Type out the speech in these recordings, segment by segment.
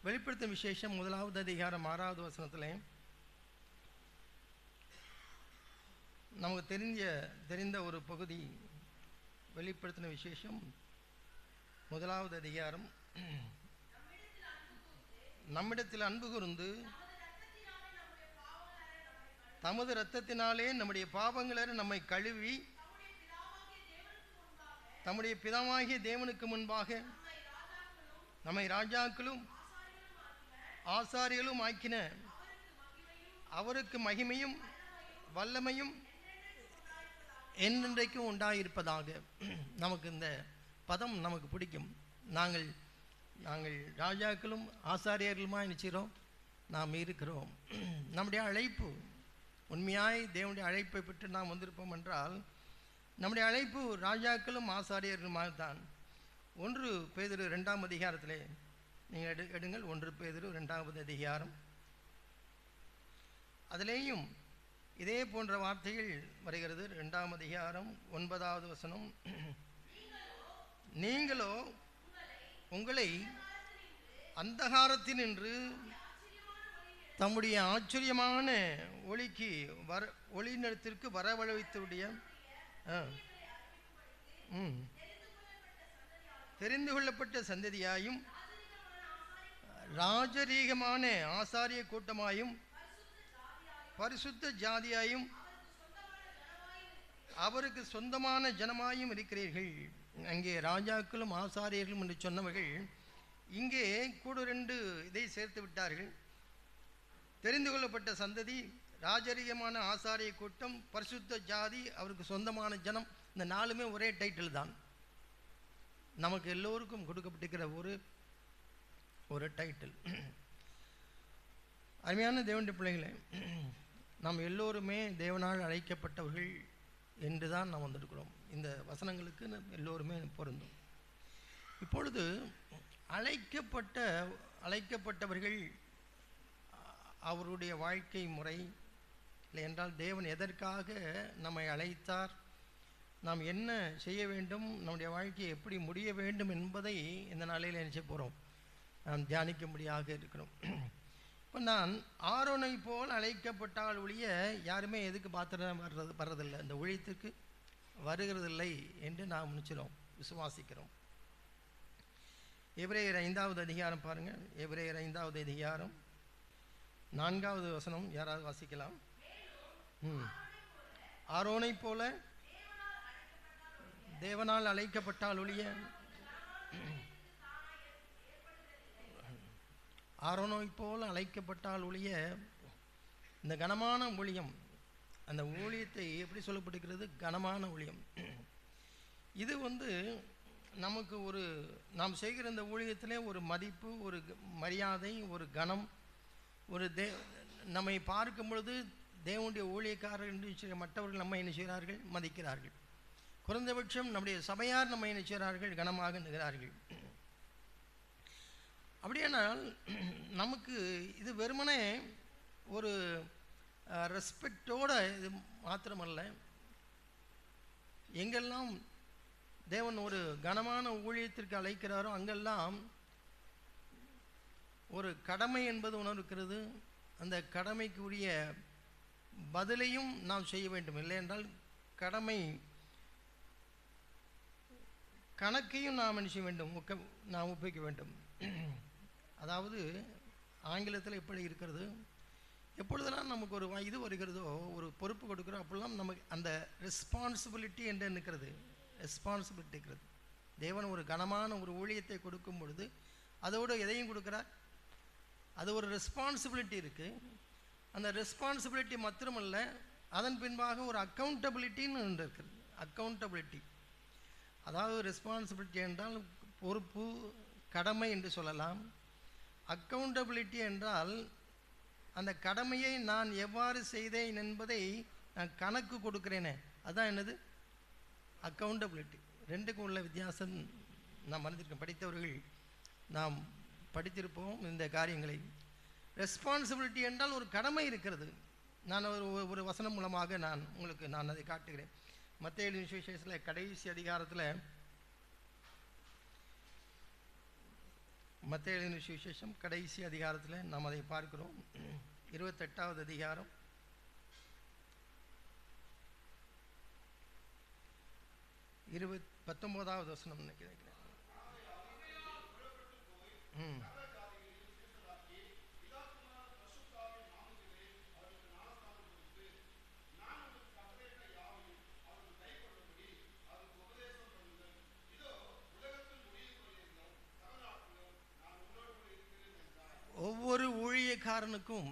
வெளிப்படுத்தும் விசேஷம் 1வது அதிகாரம் 6வது வசனத்தில் நமக்கு தெரிந்த ஒரு பகுதி. வெளிப்படுத்தின விசேஷம் 1வது அதிகாரம். நம்மிடத்தில் அன்பு கூர்ந்து தமது இரத்தத்தினாலே நம்முடைய பாவங்களை நம்மை கழுவி தம்முடைய பிதாவாகிய தேவனுக்கு முன்பாக நம்மை ராஜாக்களும் ஆசாரியர்களும் ஆக்கின அவருக்கு மகிமையும் வல்லமையும் என்றென்றைக்கும் உண்டாயிருப்பதாக. நமக்கு இந்த பதம் நமக்கு பிடிக்கும். நாங்கள் ராஜாக்களும் ஆசாரியர்களுமா நினைச்சிரோம் நாம் இருக்கிறோம். நம்முடைய அழைப்பு உண்மையாய் தேவனுடைய அழைப்பை பெற்று நாம் வந்திருப்போம் என்றால் நம்முடைய அழைப்பு ராஜாக்களும் ஆசாரியர்களுமாக தான். 1 பேதுரு 2ஆம் அதிகாரத்திலே நீங்கள் எடுங்கள். 1 பேதுரு 2வது அதிகாரம். அதிலேயும் இதே போன்ற வார்த்தைகள் வருகிறது. 2ஆம் அதிகாரம் 9வது வசனம். நீங்களோ உங்களை அந்தகாரத்தினின்று தம்முடைய ஆச்சரியமான ஒளிக்கு ஒளிநடத்திற்கு வரவழைத்துடைய தெரிந்து கொள்ளப்பட்ட சந்ததியாயும் ராஜரீகமான ஆசாரிய கூட்டமாயும் பரிசுத்த ஜாதியாயும் அவருக்கு சொந்தமான ஜனமாயும் இருக்கிறீர்கள். அங்கே ராஜாக்களும் ஆசாரியர்களும் என்று சொன்னவர்கள் இங்கே கூட 2 இதை சேர்த்து விட்டார்கள். தெரிந்து கொள்ளப்பட்ட சந்ததி, ராஜரீகமான ஆசாரிய கூட்டம், பரிசுத்த ஜாதி, அவருக்கு சொந்தமான ஜனம். இந்த 4மே ஒரே டைட்டில் தான். நமக்கு எல்லோருக்கும் கொடுக்கப்பட்டிருக்கிற ஒரு டைட்டில். அருமையான தேவனுடைய பிள்ளைகளே, நாம் எல்லோருமே தேவனால் அழைக்கப்பட்டவர்கள் என்று தான் நாம் வந்திருக்கிறோம். இந்த வசனங்களுக்கு எல்லோருமே பொருந்தும். இப்பொழுது அழைக்கப்பட்டவர்கள் அவருடைய வாழ்க்கை முறை இல்லை என்றால் தேவன் எதற்காக நம்மை அழைத்தார், நாம் என்ன செய்ய வேண்டும், நம்முடைய வாழ்க்கையை எப்படி முடிய வேண்டும் என்பதை இந்த நாளையில் நினைச்ச போகிறோம், நாம் தியானிக்கும்படியாக இருக்கிறோம். இப்போ நான் ஆரோனை போல் அழைக்கப்பட்டால் ஒழிய யாருமே எதுக்கு பாத்திரம் வர்றதில்லை, இந்த ஊழியத்துக்கு வருகிறதில்லை என்று நாம் நினைச்சிடும், விசுவாசிக்கிறோம். எபிரேயர் 5வது அதிகாரம் பாருங்கள். எபிரேயர் 5வது அதிகாரம் 4வது வசனம் யாராவது வாசிக்கலாம்? ஆரோனை போல தேவனால் அழைக்கப்பட்டால் ஒழிய ஆரோனை போல அழைக்கப்பட்டால் ஒழிய இந்த கனமான ஊழியம், அந்த ஊழியத்தை எப்படி சொல்லப்படுகிறது? கனமான ஊழியம். இது நமக்கு நாம் செய்கிற இந்த ஊழியத்திலே ஒரு மதிப்பு, ஒரு மரியாதை, ஒரு கனம், நம்மை பார்க்கும் பொழுது தேவனுடைய ஊழியக்காரர் என்று மற்றவர்கள் நம்மை என்ன செய்கிறார்கள்? மதிக்கிறார்கள். குறைந்தபட்சம் நம்முடைய சபையார் நம்மை என்ன செய்கிறார்கள்? கனமாக நிற்கிறார்கள். அப்படியானால் நமக்கு இது வெறுமனே ஒரு ரெஸ்பெக்டோட இது மாத்திரமல்ல, எங்கெல்லாம் தேவன் ஒரு கனமான ஊழியத்திற்கு அழைக்கிறாரோ அங்கெல்லாம் ஒரு கடமை என்பது உணர்வு இருக்கிறது. அந்த கடமைக்கு உரிய பதிலையும் நாம் செய்ய வேண்டும். இல்லை என்றால் கடமை கணக்கையும் நாம் என்ன செய்ய வேண்டும்? நாம் ஒப்பிக்க வேண்டும். அதாவது ஆங்கிலத்தில் எப்படி இருக்கிறது, எப்பொழுதெல்லாம் நமக்கு ஒரு இது வருகிறதோ, ஒரு பொறுப்பு கொடுக்குறோம், அப்படிலாம் நமக்கு அந்த ரெஸ்பான்சிபிலிட்டி என்று நிற்கிறது. ரெஸ்பான்சிபிலிட்டி இருக்கிறது. தேவன் ஒரு கனமான ஒரு ஊழியத்தை கொடுக்கும் பொழுது அதோடு எதையும் கொடுக்குறார்? அது ஒரு ரெஸ்பான்சிபிலிட்டி இருக்குது. அந்த ரெஸ்பான்சிபிலிட்டி மாத்திரமல்ல, அதன் பின்பாக ஒரு அக்கௌண்டபிலிட்டின்னு ஒன்று இருக்குது. அக்கௌண்டபிலிட்டி, அதாவது ரெஸ்பான்சிபிலிட்டி என்றால் பொறுப்பு, கடமை என்று சொல்லலாம். அக்கௌண்டபிலிட்டி என்றால் அந்த கடமையை நான் எவ்வாறு செய்தேன் என்பதை நான் கணக்கு கொடுக்கிறேனே, அதுதான் என்னது? அக்கௌண்டபிலிட்டி. ரெண்டுக்கும் உள்ள வித்தியாசம் நாம் மறந்திருக்கோம். படித்தவர்கள் நாம் படித்திருப்போம் இந்த காரியங்களை. ரெஸ்பான்சிபிலிட்டி என்றால் ஒரு கடமை இருக்கிறது. நான் ஒரு வசனம் மூலமாக உங்களுக்கு அதை காட்டுகிறேன். மத்தேயு சுவிசேஷத்தில் கடைசி அதிகாரத்தில் மத்தேயு எழுதின சுவிசேஷம் கடைசி அதிகாரத்தில் நாம் அதை பார்க்கிறோம். 28வது அதிகாரம் 19வது வசனம் நினைக்கிறேன். ஒவ்வொரு ஊழியக்காரனுக்கும்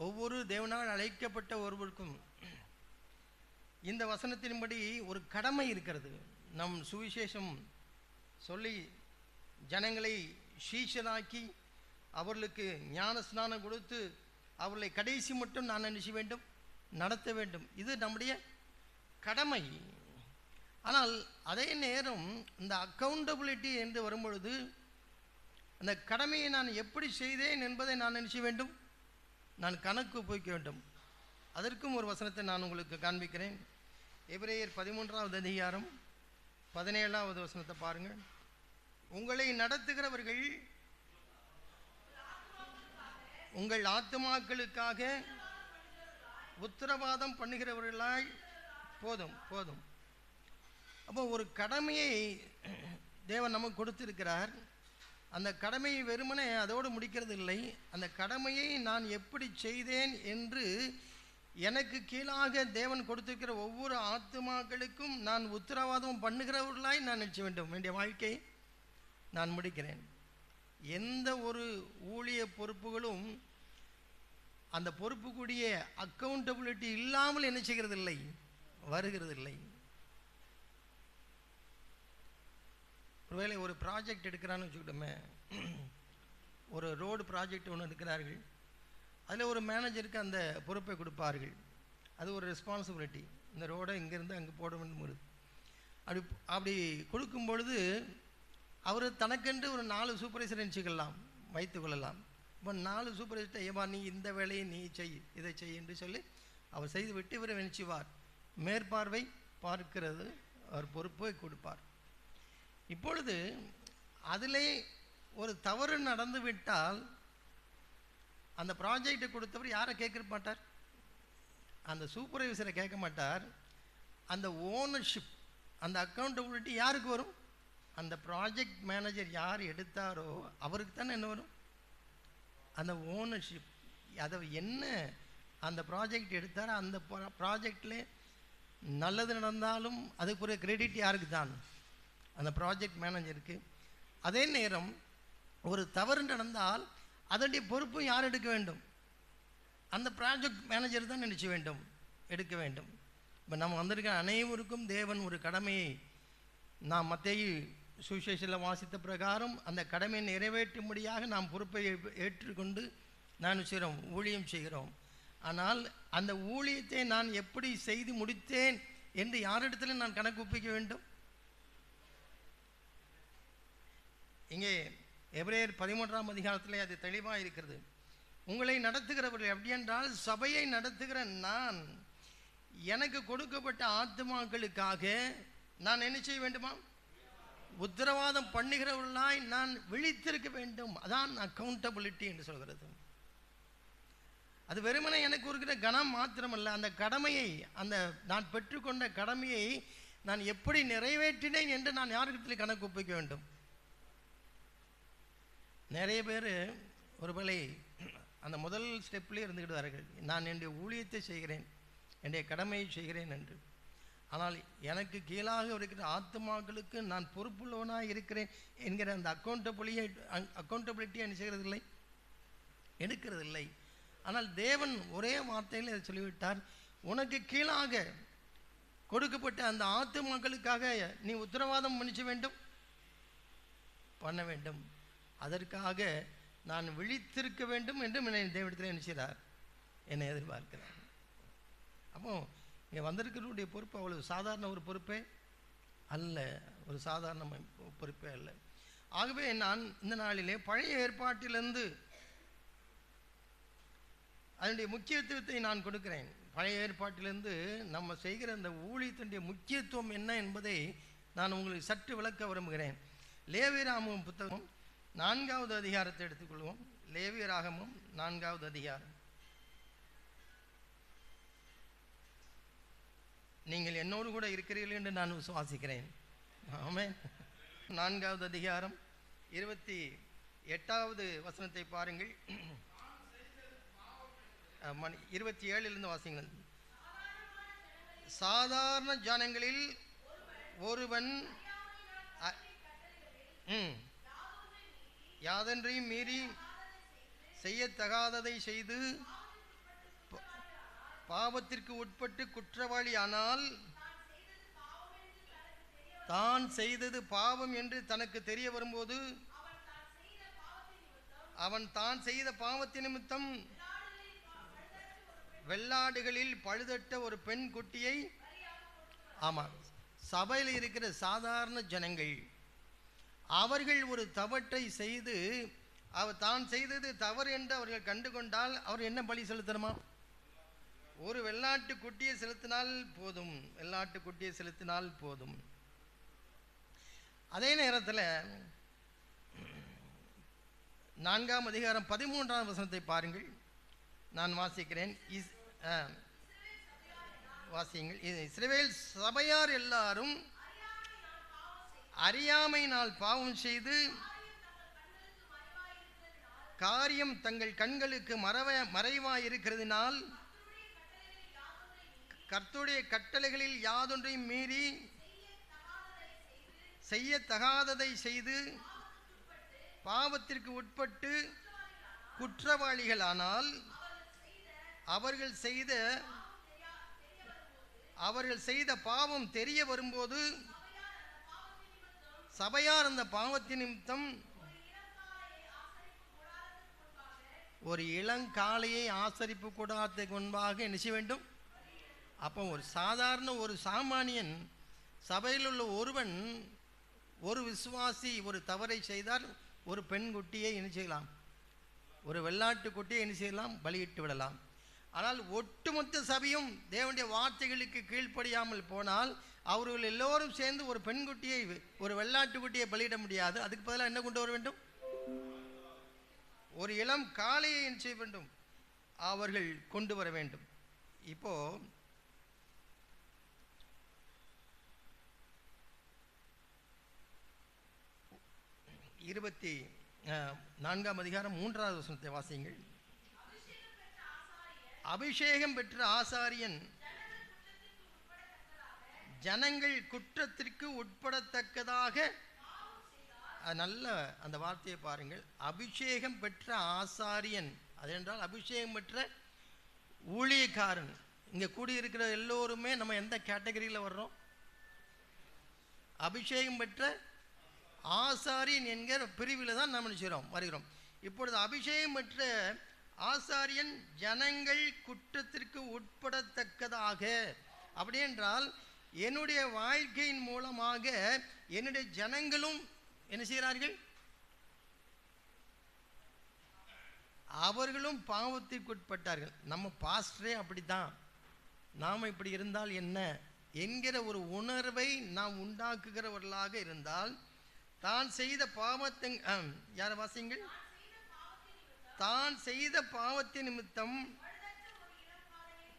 ஒவ்வொரு தேவனால் அழைக்கப்பட்ட ஒருவருக்கும் இந்த வசனத்தின்படி ஒரு கடமை இருக்கிறது. நம் சுவிசேஷம் சொல்லி ஜனங்களை சீஷராக்கி அவர்களுக்கு ஞான ஸ்நானம் கொடுத்து அவர்களை கடைசி மட்டும் நான் நினைச்ச வேண்டும், நடத்த வேண்டும். இது நம்முடைய கடமை. ஆனால் அதே நேரம் இந்த அக்கௌண்டபிலிட்டி என்று வரும்பொழுது அந்த கடமையை நான் எப்படி செய்தேன் என்பதை நான் நினைச்ச வேண்டும், நான் கணக்கு ஒப்புவிக்க வேண்டும். அதற்கும் ஒரு வசனத்தை நான் உங்களுக்கு காண்பிக்கிறேன். எபிரேயர் 13வது அதிகாரம் 17வது வசனத்தை பாருங்கள். உங்களை நடத்துகிறவர்கள் உங்கள் ஆத்துமாக்களுக்காக உத்தரவாதம் பண்ணுகிறவர்களாய் போதும். அப்போ ஒரு கடமையை தேவன் நமக்கு கொடுத்திருக்கிறார். அந்த கடமையை வெறுமனே அதோடு முடிக்கிறது இல்லை. அந்த கடமையை நான் எப்படி செய்தேன் என்று எனக்கு கீழாக தேவன் கொடுத்திருக்கிற ஒவ்வொரு ஆத்துமாக்களுக்கும் நான் உத்தரவாதம் பண்ணுகிறவர்களாய் நான் நினைச்ச வேண்டும். என்னுடைய வாழ்க்கையை நான் முடிக்கிறேன். எந்த ஒரு ஊழிய பொறுப்புகளும் அந்த பொறுப்புக்குரிய அக்கௌண்டபிலிட்டி இல்லாமல் என்ன செய்கிறதில்லை, வருகிறதில்லை. ஒருவேளை ஒரு ப்ராஜெக்ட் எடுக்கிறான்னு வச்சுக்கிட்டோமே, ஒரு ரோடு ப்ராஜெக்ட் ஒன்று எடுக்கிறார்கள். அதில் ஒரு மேனேஜருக்கு அந்த பொறுப்பை கொடுப்பார்கள். அது ஒரு ரெஸ்பான்சிபிலிட்டி. இந்த ரோடை இங்கேருந்து அங்கே போட வேண்டும். அப்படி கொடுக்கும் பொழுது அவர் தனக்கென்று ஒரு 4 சூப்பர்வைசர் நினச்சிக்கலாம், வைத்து கொள்ளலாம். இப்போ 4 சூப்பர்வைசர்கிட்ட ஏமா நீ இந்த வேலையை நீ செய், இதை செய் என்று சொல்லி அவர் செய்து விட்டு இவரை நினச்சிவார். மேற்பார்வை பார்க்கிறது அவர் பொறுப்பை கொடுப்பார். இப்பொழுது அதிலே ஒரு தவறு நடந்து விட்டால் அந்த ப்ராஜெக்டை கொடுத்தவர் யாரை கேட்க மாட்டார், அந்த சூப்பர்வைசரை கேட்க மாட்டார். அந்த ஓனர்ஷிப், அந்த அக்கௌண்டபிலிட்டி யாருக்கு வரும்? அந்த ப்ராஜெக்ட் மேனேஜர் யார் எடுத்தாரோ அவருக்கு தானே என்ன வரும், அந்த ஓனர்ஷிப். அதை என்ன அந்த ப்ராஜெக்ட் எடுத்தாரோ அந்த ப்ராஜெக்டில் நல்லது நடந்தாலும் அதுக்குரிய கிரெடிட் யாருக்கு தான், அந்த ப்ராஜெக்ட் மேனேஜருக்கு. அதே நேரம் ஒரு தவறு நடந்தால் அதனுடைய பொறுப்பு யார் எடுக்க வேண்டும்? அந்த ப்ராஜெக்ட் மேனேஜர் தான் நினைச்ச வேண்டும், எடுக்க வேண்டும். இப்போ நம்ம வந்திருக்க அனைவருக்கும் தேவன் ஒரு கடமையை, நாம் மத்தேயு சுவிசேஷத்தில் வாசித்த பிரகாரம் அந்த கடமையை நிறைவேற்றும்படியாக நாம் பொறுப்பை ஏற்றுக்கொண்டு நான் செய்கிறோம், ஊழியம் செய்கிறோம். ஆனால் அந்த ஊழியத்தை நான் எப்படி செய்து முடித்தேன் என்று யாரிடத்துல நான் கணக்கு ஒப்பிக்க வேண்டும்? இங்கே எபிரேயர் 13ஆம் அதிகாரத்தில் அது தெளிவாக இருக்கிறது. உங்களை நடத்துகிறவர்கள் எப்படி என்றால் சபையை நடத்துகிற நான் எனக்கு கொடுக்கப்பட்ட ஆத்துமாக்களுக்காக நான் என்ன செய்ய வேண்டுமா, உத்தரவாதம் பண்ணுகிறவர்களாய் நான் விழித்திருக்க வேண்டும். அதான் அக்கௌண்டபிலிட்டி என்று சொல்கிறது. அது வெறுமனே எனக்கு இருக்கிற கனம் மாத்திரமல்ல, அந்த கடமையை, அந்த நான் பெற்றுக்கொண்ட கடமையை நான் எப்படி நிறைவேற்றினேன் என்று நான் யாருக்கு கணக்கு ஒப்பிக்க வேண்டும். நிறைய பேர் ஒருவேளை அந்த முதல் ஸ்டெப்லேயே இருந்துக்கிடுவார்கள், நான் என்னுடைய ஊழியத்தை செய்கிறேன், என்னுடைய கடமையை செய்கிறேன் என்று. ஆனால் எனக்கு கீழாக இருக்கிற ஆத்துமாக்களுக்கு நான் பொறுப்புள்ளவனாக இருக்கிறேன் என்கிற அந்த அக்கௌண்டபிலிட்டியை என்ன செய்கிறதில்லை, எடுக்கிறதில்லை. ஆனால் தேவன் ஒரே வார்த்தையில் அதை சொல்லிவிட்டார், உனக்கு கீழாக கொடுக்கப்பட்ட அந்த ஆத்துமாக்களுக்காக நீ உத்தரவாதம் பண்ணிச்ச வேண்டும், பண்ண வேண்டும். அதற்காக நான் விழித்திருக்க வேண்டும் என்று தேவனிடத்தில் என்ன செய்கிறார், என்னை எதிர்பார்க்கிறார். அப்போ இங்கே வந்திருக்கிறவருடைய பொறுப்பு அவ்வளவு சாதாரண ஒரு பொறுப்பே அல்ல, ஒரு சாதாரண பொறுப்பே அல்ல. ஆகவே நான் இந்த நாளிலே பழைய ஏற்பாட்டிலிருந்து அதனுடைய முக்கியத்துவத்தை நான் கொடுக்கிறேன். பழைய ஏற்பாட்டிலிருந்து நம்ம செய்கிற அந்த ஊழியத்தினுடைய முக்கியத்துவம் என்ன என்பதை நான் உங்களுக்கு சற்று விளக்க விரும்புகிறேன். லேவியராகமம் புத்தகம் 4வது அதிகாரத்தை எடுத்துக்கொள்வோம். லேவியராகமம் 4வது அதிகாரம். நீங்கள் என்னோடு கூட இருக்கிறீர்கள் என்று நான் விசுவாசிக்கிறேன். ஆமென். 4வது அதிகாரம் 28வது வசனத்தை பாருங்கள். 27 வாசிங்கள். சாதாரண ஜனங்களில் ஒருவன் யாதொன்றையும் மீறி செய்யத்தகாததை செய்து பாவத்திற்கு உட்பட்டு குற்றவாளி ஆனால், தான் செய்தது பாவம் என்று தனக்கு தெரிய வரும்போது அவன் தான் செய்த பாவத்தின் நிமித்தம் வெள்ளாடுகளில் பழுதட்ட ஒரு பெண் குட்டியை, ஆமாம், சபையில் இருக்கிற சாதாரண ஜனங்கள் அவர்கள் ஒரு தவற்றை செய்து அவர் தான் செய்தது தவறு என்று அவர்கள் கண்டு கொண்டால் அவர் என்ன பலி செலுத்தணுமா? ஒரு வெள்ளாட்டு குட்டியை செலுத்தினால் போதும். வெள்ளாட்டு குட்டியை செலுத்தினால் போதும். அதே நேரத்தில் 4ஆம் அதிகாரம் 13ஆம் வசனத்தை பாருங்கள். நான் வாசிக்கிறேன். வாசியுங்கள். இஸ்ரவேல் சபையார் எல்லாரும் அறியாமையினால் பாவம் செய்து காரியம் தங்கள் கண்களுக்கு மறைவாயிருக்கிறதினால் கர்த்தருடைய கட்டளைகளில் யாதொன்றையும் மீறி செய்யத்தகாததை செய்து பாவத்திற்கு உட்பட்டு குற்றவாளிகளானால், அவர்கள் செய்த பாவம் தெரிய வரும்போது சபையார் அந்த பாவத்தின் நிமித்தம் ஒரு இளங்காளையை ஆசரிப்பு கூடாரத்துக்கு முன்பாக என்ன செய்ய வேண்டும்? அப்போ ஒரு சாதாரண ஒரு சாமானியன், சபையில் உள்ள ஒருவன், ஒரு விசுவாசி ஒரு தவறை செய்தால் ஒரு பெண் குட்டியை என்ன செய்யலாம்? ஒரு வெள்ளாட்டு குட்டியை என்ன செய்யலாம்? பலியிட்டு விடலாம். ஆனால் ஒட்டுமொத்த சபையும் தேவனுடைய வார்த்தைகளுக்கு கீழ்ப்படியாமல் போனால் அவர்கள் எல்லோரும் சேர்ந்து ஒரு பெண் குட்டியை, ஒரு வெள்ளாட்டு குட்டியை பலியிட முடியாது. அதுக்கு பதிலாக என்ன கொண்டு வர வேண்டும்? ஒரு இளம் காளையை என்ன செய்ய வேண்டும்? அவர்கள் கொண்டு வர வேண்டும். இப்போ 24ஆம் அதிகாரம் 3வது வசனத்தை வாசியுங்கள். அபிஷேகம் பெற்ற ஆசாரியன் ஜனங்கள் குற்றத்திற்கு உட்படத்தக்கதாக, நல்ல அந்த வார்த்தையை பாருங்கள். அபிஷேகம் பெற்ற ஆசாரியன், அது என்றால் அபிஷேகம் பெற்ற ஊழியக்காரன். இங்கே கூடியிருக்கிற எல்லோருமே நம்ம எந்த கேட்டகரியில் வர்றோம்? அபிஷேகம் பெற்ற ஆசாரியன் என்கிற பிரிவில் தான் நாம் நினைக்கிறோம் வருகிறோம். இப்பொழுது அபிஷேகம் பெற்ற ஆசாரியன் ஜனங்கள் குற்றத்திற்கு உட்படத்தக்கதாக, அப்படி என்றால் என்னுடைய வாழ்க்கையின் மூலமாக என்னுடைய ஜனங்களும் என்ன செய்கிறார்கள்? அவர்களும் பாவத்திற்கு உட்பட்டார்கள். நம்ம பாஸ்டரே அப்படித்தான், நாம் இப்படி இருந்தால் என்ன என்கிற ஒரு உணர்வை நாம் உண்டாக்குகிறவர்களாக இருந்தால், தான் செய்த பாவத்தை, யார வாசிங்கள், தான் செய்த பாவத்தின் நிமித்தம்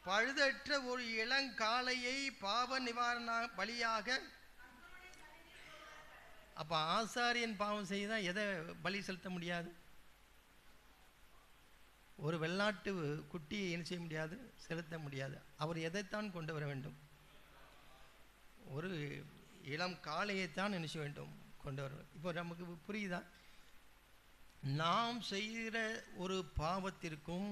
பழுதற்ற ஒரு இளங்காளையை பாவ நிவாரண பலியாக, அப்ப ஆசாரியன் பாவம் செய்தால் எதை பலி செலுத்த முடியாது? ஒரு வெள்ளாட்டு குட்டியை என்ன செய்ய முடியாது? செலுத்த முடியாது. அவர் எதைத்தான் கொண்டு வர வேண்டும்? ஒரு இளம் காளையைத்தான் என்ன செய்ய வேண்டும்? கொண்டு வர. இப்போ நமக்கு புரியுதா? நாம் செய்கிற ஒரு பாவத்திற்கும்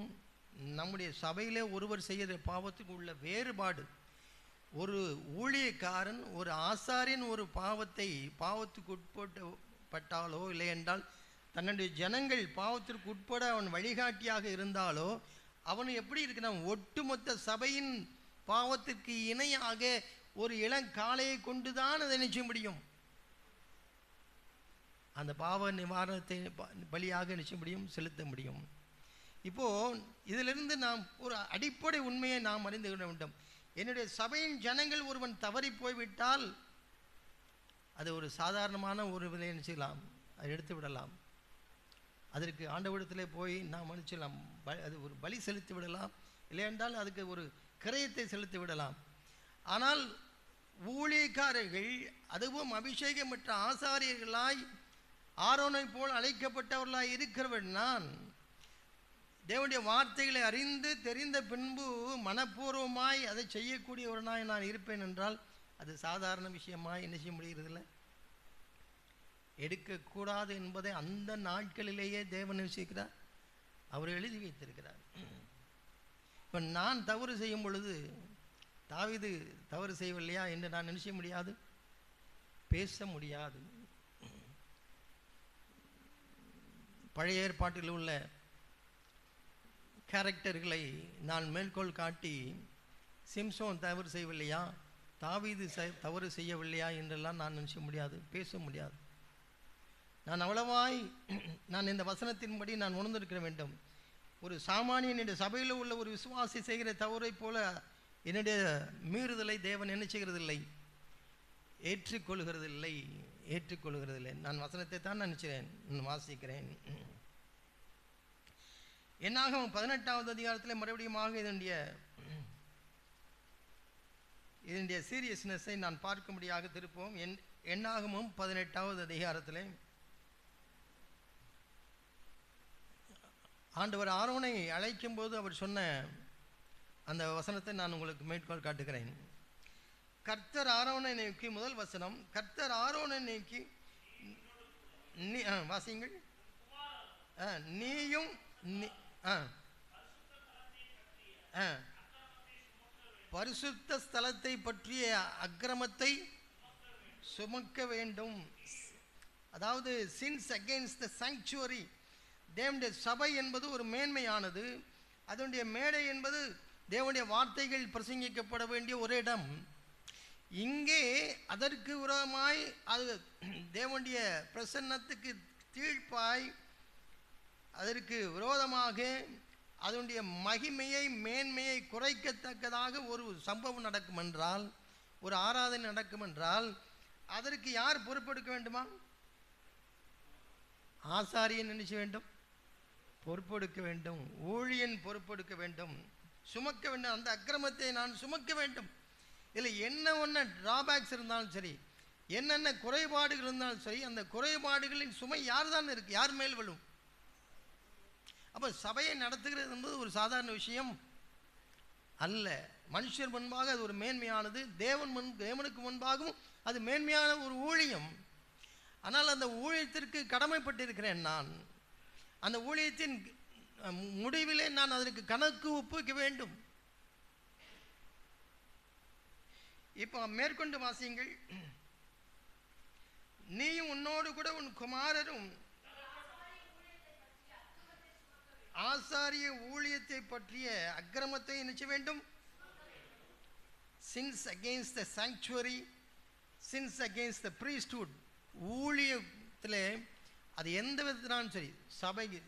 நம்முடைய சபையிலே ஒருவர் செய்கிற பாவத்துக்கும் உள்ள வேறுபாடு. ஒரு ஊழியக்காரன், ஒரு ஆசாரியன் ஒரு பாவத்துக்கு உட்பட்டாலோ, இல்லை என்றால் தன்னுடைய ஜனங்கள் பாவத்திற்கு உட்பட அவன் வழிகாட்டியாக இருந்தாலோ, அவன் எப்படி இருக்கிறான்? ஒட்டுமொத்த சபையின் பாவத்திற்கு இணையாக ஒரு இளங்காளையை கொண்டுதான் அதை நிச்சய முடியும். அந்த பாவ நிவாரணத்தை பலியாக நிச்சய முடியும், செலுத்த முடியும். இப்போ இதிலிருந்து நாம் ஒரு அடிப்படை உண்மையை நாம் அறிந்து கொள்ள வேண்டும். என்னுடைய சபையின் ஜனங்கள் ஒருவன் தவறி போய்விட்டால் அது ஒரு சாதாரணமான ஒரு விலையை செய்யலாம், அதை எடுத்து விடலாம். அதற்கு ஆண்டவரிடத்திலே போய் நாம் மன்னிச்சலாம், அது ஒரு பலி செலுத்தி விடலாம், இல்லையென்றால் அதுக்கு ஒரு கிரயத்தை செலுத்தி விடலாம். ஆனால் ஊழியக்காரர்கள், அதுவும் அபிஷேகமற்ற ஆசாரியர்களாய் ஆரோனை போல் அழைக்கப்பட்டவர்களாய் இருக்கிறவன் நான், தேவனுடைய வார்த்தைகளை அறிந்து தெரிந்த பின்பு மனப்பூர்வமாய் அதை செய்யக்கூடியவனாய் நான் இருப்பேன் என்றால் அது சாதாரண விஷயமாய் என்ன செய்ய முடிகிறதில்லை, எடுக்கக்கூடாது என்பதை அந்த நாட்களிலேயே தேவன் விஷயிக்கிறார், அவர் எழுதி வைத்திருக்கிறார். இப்போ நான் தவறு செய்யும் பொழுது தாவீது தவறு செய்யவில்லையா என்று நான் நினைச்ச முடியாது, பேச முடியாது. பழைய ஏற்பாட்டில் உள்ள கேரக்டர்களை நான் மேற்கோள் காட்டி சிம்சோன் தவறு செய்யவில்லையா, தாவீது தவறு செய்யவில்லையா என்றெல்லாம் நான் நினைச்ச முடியாது, பேச முடியாது. நான் அவ்வளவாய் நான் இந்த வசனத்தின்படி நான் உணர்ந்திருக்க வேண்டும். ஒரு சாமானியன் என்ற சபையில் உள்ள ஒரு விசுவாசி செய்கிற தவறை போல என்னுடைய மீறுதலை தேவன் என்ன செய்கிறதில்லை, ஏற்றுக்கொள்கிறதில்லை. நான் வசனத்தை தான் நினைக்கிறேன், வாசிக்கிறேன். என்னாகமம் 18வது அதிகாரத்தில் மறுபடியும் இதனுடைய சீரியஸ்னஸை நான் பார்க்கும்படியாக திருப்போம். என்னாகமம் 18வது அதிகாரத்தில் ஆண்டவர் ஆரோனை அழைக்கும் போது அவர் சொன்ன அந்த வசனத்தை நான் உங்களுக்கு மேற்கோள் காட்டுகிறேன். கர்த்தர் ஆரோனை நோக்கி, முதல் வசனம், கர்த்தர் ஆரோனை நோக்கி, வாசியுங்கள், நீயும் பரிசுத்த ஸ்தலத்தை பற்றிய அக்கிரமத்தை சுமக்க வேண்டும். அதாவது சின்ஸ் அகெயின்ஸ்ட் த சாங்சுவரி. தேவனுடைய சபை என்பது ஒரு மேன்மையானது, அதனுடைய மேடை என்பது தேவனுடைய வார்த்தைகள் பிரசங்கிக்கப்பட வேண்டிய ஒரு இடம். இங்கே அதற்கு விரோதமாய், அது தேவனுடைய பிரசன்னத்துக்கு தீழ்ப்பாய், அதற்கு விரோதமாக அதனுடைய மகிமையை மேன்மையை குறைக்கத்தக்கதாக ஒரு சம்பவம் நடக்கும் என்றால், ஒரு ஆராதனை நடக்கும் என்றால், அதற்கு யார் பொறுப்பெடுக்க வேண்டுமா? ஆசாரியன் நினைச்ச வேண்டும், பொறுப்பெடுக்க வேண்டும். ஊழியன் பொறுப்பெடுக்க வேண்டும், சுமக்க வேண்டும். அந்த அக்கிரமத்தை நான் சுமக்க வேண்டும். இதில் என்ன ஒன்று டிராபேக்ஸ் இருந்தாலும் சரி, என்னென்ன குறைபாடுகள் இருந்தாலும் சரி, அந்த குறைபாடுகளின் சுமை யார் தான் இருக்கு, யார் மேல் விழும்? அப்போ சபையை நடத்துகிறது என்பது ஒரு சாதாரண விஷயம் அல்ல. மனுஷர் முன்பாக அது ஒரு மேன்மையானது, தேவனுக்கு முன்பாகவும் அது மேன்மையான ஒரு ஊழியம். ஆனால் அந்த ஊழியத்திற்கு கடமைப்பட்டிருக்கிறேன் நான். அந்த ஊழியத்தின் முடிவிலே நான் அதற்கு கணக்கு ஒப்புவிக்க வேண்டும். இப்போ மேற்கொண்டு வாசியுங்கள். நீயும் உன்னோடு கூட உன் குமாரரும் ஆசாரிய ஊழியத்தை பற்றிய அக்கிரமத்தை நினைச்ச வேண்டும். Since against the sanctuary, since against the priesthood. ஊழியத்தில் அது எந்த விதத்தினாலும் சரி, சபைக்கு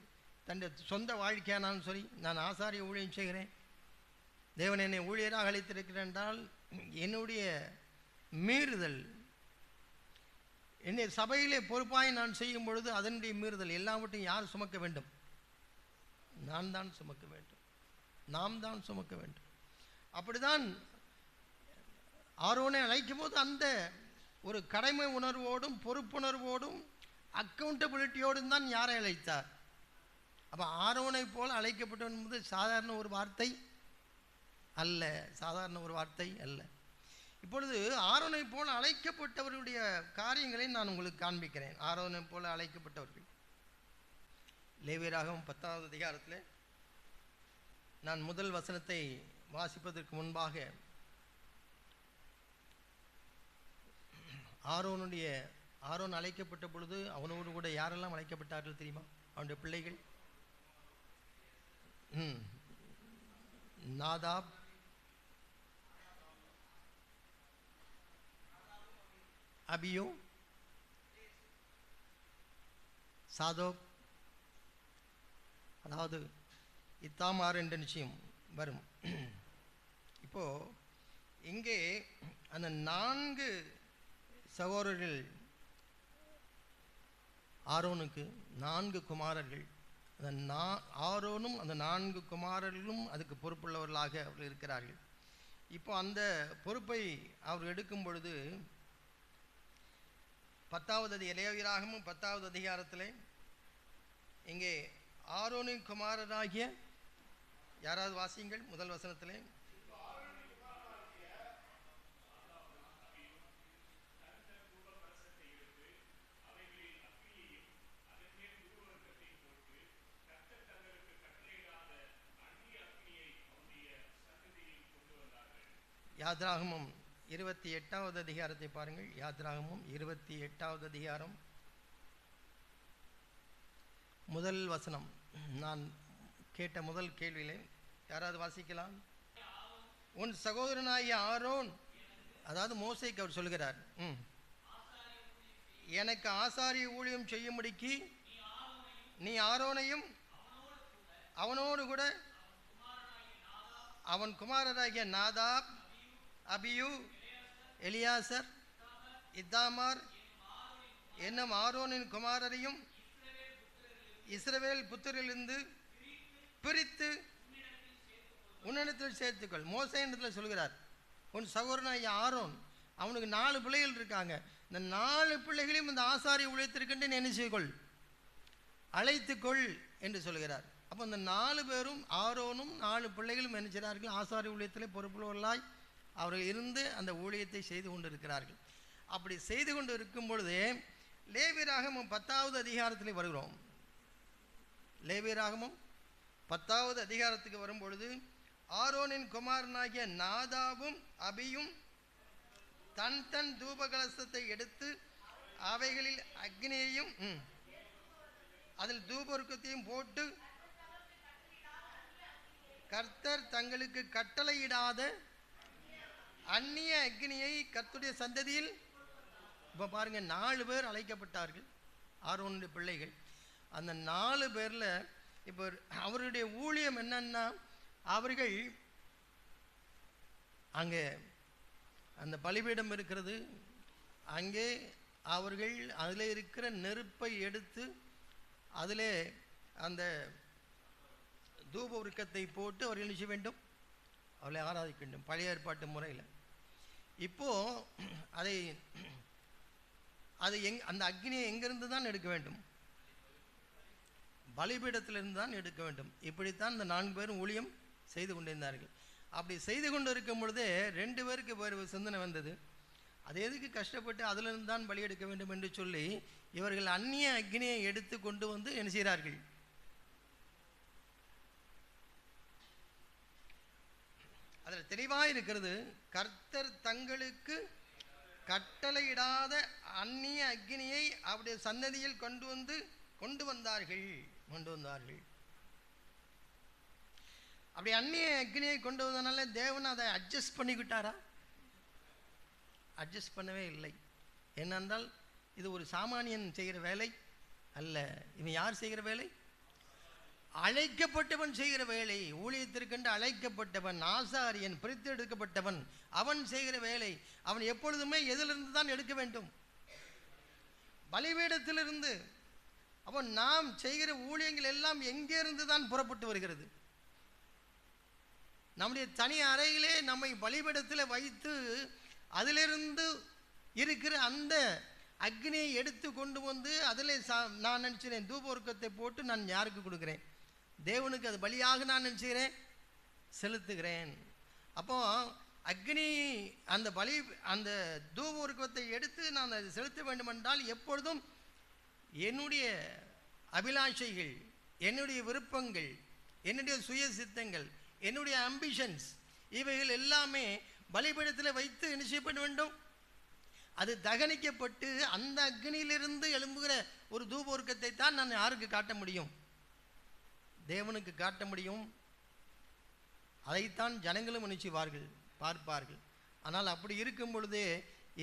தன்னுடைய சொந்த வாழ்க்கையானாலும் சரி, நான் ஆசாரிய ஊழியம் செய்கிறேன், தேவன் என்னை ஊழியராக அழைத்திருக்கிறேன் என்றால், என்னுடைய மீறுதல், என்னை சபையிலே பொறுப்பாய் நான் செய்யும் பொழுது அதனுடைய மீறுதல் எல்லாவற்றையும் யார் சுமக்க வேண்டும்? நான் தான் சுமக்க வேண்டும், நாம் தான் சுமக்க வேண்டும். அப்படிதான் ஆரோனை அழைக்கும் போது அந்த ஒரு கடமை உணர்வோடும் பொறுப்புணர்வோடும் அக்கௌண்டபிலிட்டியோடும் தான் யாரை அழைத்தார். அப்போ ஆரோனை போல் அழைக்கப்பட்டவன் என்பது சாதாரண ஒரு வார்த்தை அல்ல, சாதாரண ஒரு வார்த்தை அல்ல. இப்பொழுது ஆரோனை போல் அழைக்கப்பட்டவர்களுடைய காரியங்களை நான் உங்களுக்கு காண்பிக்கிறேன். ஆரோனை போல் அழைக்கப்பட்டவர்கள் லேவியராகமம் 10வது அதிகாரத்தில் நான் முதல் வசனத்தை வாசிப்பதற்கு முன்பாக ஆரோன் அழைக்கப்பட்ட பொழுது அவனோடு கூட யாரெல்லாம் அழைக்கப்பட்டார்கள் தெரியுமா? அவனுடைய பிள்ளைகள் நாதாப், அபியோ, சாதோக், அதாவது இத்தாமார் என்ற நிச்சயம் வரும். இப்போ இங்கே அந்த 4 சகோதரர்கள், ஆரோனுக்கு 4 குமாரர்கள், அந்த ஆரோனும் அந்த 4 குமாரர்களும் அதுக்கு பொறுப்புள்ளவர்களாக அவர்கள் இருக்கிறார்கள். இப்போ அந்த பொறுப்பை அவர் எடுக்கும் பொழுது 10வது லேவியராகமம் 10வது அதிகாரத்தில் இங்கே ஆரோனின் குமாரராகிய யாராவது வாசியுங்கள் முதல் வசனத்திலே. யாத்ராகமம் 28வது அதிகாரத்தை பாருங்கள். யாத்ராகமம் 28வது அதிகாரம் முதல் வசனம். நான் கேட்ட முதல் கேள்வியிலே யாராவது வாசிக்கலாம்? உன் சகோதரனாகிய ஆரோன், அதாவது மோசேக்கு அவர் சொல்கிறார், எனக்கு ஆசாரிய ஊழியம் செய்யும்படிக்கு நீ ஆரோனையும் அவனோடு கூட அவன் குமாரராகிய நாதாப், அபியூ, எலியாசர், இத்தாமார் என்னும் ஆரோனின் குமாரரையும் இஸ்ரவேல் புத்திரிலிருந்து பிரித்து உன்னிடத்தில் சேர்த்துக்கள். மோசேயிடத்தில் சொல்கிறார், உன் சகோதரனாகிய ஆரோன், அவனுக்கு 4 பிள்ளைகள் இருக்காங்க, இந்த 4 பிள்ளைகளையும் இந்த ஆசாரிய ஊழியத்திற்கென்று நினைச்சுக்கொள், அழைத்துக்கொள் என்று சொல்கிறார். அப்போ இந்த 4 பேரும் ஆரோனும் 4 பிள்ளைகளும் நினைச்சார்கள் ஆசாரிய ஊழியத்தில் பொறுப்புள்ளவர்களாய் அவர்கள் இருந்து அந்த ஊழியத்தை செய்து கொண்டு இருக்கிறார்கள். அப்படி செய்து கொண்டு இருக்கும் பொழுது லேவியராகமம் 10வது அதிகாரத்தில் வருகிறோம். லேவியராகமம் 10வது அதிகாரத்துக்கு வரும்பொழுது ஆரோனின் குமாரனாகிய நாதாபும் அபியும் தன் தன் தூபகலசத்தை எடுத்து அவைகளில் அக்னியையும் அதில் தூபவர்க்கத்தையும் போட்டு கர்த்தர் தங்களுக்கு கட்டளையிடாத அந்நிய அக்னியை கர்த்தருடைய சந்ததியில். இப்போ பாருங்க, 4 பேர் அழைக்கப்பட்டார்கள், ஆரோனுடைய பிள்ளைகள். அந்த 4 பேரில் இப்போ அவருடைய ஊழியம் என்னன்னா, அவர்கள் அங்கே அந்த பலிபீடம் இருக்கிறது, அங்கே அவர்கள் அதில் இருக்கிற நெருப்பை எடுத்து அதில் அந்த தூப விருக்கத்தை போட்டு அவர்கள் என்ன செய்ய வேண்டும்? அவளை ஆராதிக்க வேண்டும் பழைய ஏற்பாட்டு முறையில். இப்போது அது அந்த அக்னியை எங்கிருந்து தான் எடுக்க வேண்டும்? பலிபீடத்திலிருந்து தான் எடுக்க வேண்டும். இப்படித்தான் இந்த 4 பேரும் ஊழியம் செய்து கொண்டிருந்தார்கள். அப்படி செய்து கொண்டு இருக்கும் பொழுதே 2 பேருக்கு வேறு சிந்தனை வந்தது. அது எதுக்கு கஷ்டப்பட்டு அதிலிருந்து தான் பலி எடுக்க வேண்டும் என்று சொல்லி இவர்கள் அந்நிய அக்னியை எடுத்து கொண்டு வந்து என்ன செய்கிறார்கள்? அதில் தெளிவாக இருக்கிறது, கர்த்தர் தங்களுக்கு கட்டளையிடாத அந்நிய அக்னியை அவருடைய சன்னதியில் கொண்டு வந்தார்கள். அப்படி அந்நிய அக்னியை கொண்டு வந்தனால தேவன் அதை அட்ஜஸ்ட் பண்ணிக்கிட்டாரா? அட்ஜஸ்ட் பண்ணவே இல்லை. என்னென்றால் இது ஒரு சாமானியன் செய்கிற வேலை அல்ல. இவன் யார் செய்கிற வேலை? அழைக்கப்பட்டவன் செய்கிற வேலை. ஊழியத்திற்கென்று அழைக்கப்பட்டவன், ஆசாரியன், பிரித்தெடுக்கப்பட்டவன், அவன் செய்கிற வேலை. அவன் எப்பொழுதுமே எதிலிருந்து தான் எடுக்க வேண்டும்? பலிபீடத்திலிருந்து. அப்போ நாம் செய்கிற ஊழியங்கள் எல்லாம் எங்கே இருந்து தான் புறப்பட்டு வருகிறது? நம்முடைய தனி அறையிலே நம்மை பலிபீடத்தில் வைத்து அதிலிருந்து இருக்கிற அந்த அக்னியை எடுத்து கொண்டு வந்து அதில் நான் நினச்சிறேன் தூபவர்க்கத்தை போட்டு நான் யாருக்கு கொடுக்குறேன்? தேவனுக்கு அது பலியாக நான் நினச்சிக்கிறேன், செலுத்துகிறேன். அப்போ அக்னி அந்த தூபவர்க்கத்தை எடுத்து நான் அதை செலுத்த வேண்டுமென்றால் எப்பொழுதும் என்னுடைய அபிலாஷைகள், என்னுடைய விருப்பங்கள், என்னுடைய சுய சித்தங்கள், என்னுடைய அம்பிஷன்ஸ், இவைகள் எல்லாமே பலிபீடத்தில் வைத்து என்ன செய்யப்பட வேண்டும்? அது தகனிக்கப்பட்டு அந்த அக்னியிலிருந்து எழும்புகிற ஒரு தூபவர்க்கத்தை தான் நான் யாருக்கு காட்ட முடியும்? தேவனுக்கு காட்ட முடியும். அதைத்தான் ஜனங்களும் நினைச்சுவார்கள், பார்ப்பார்கள். ஆனால் அப்படி இருக்கும் பொழுதே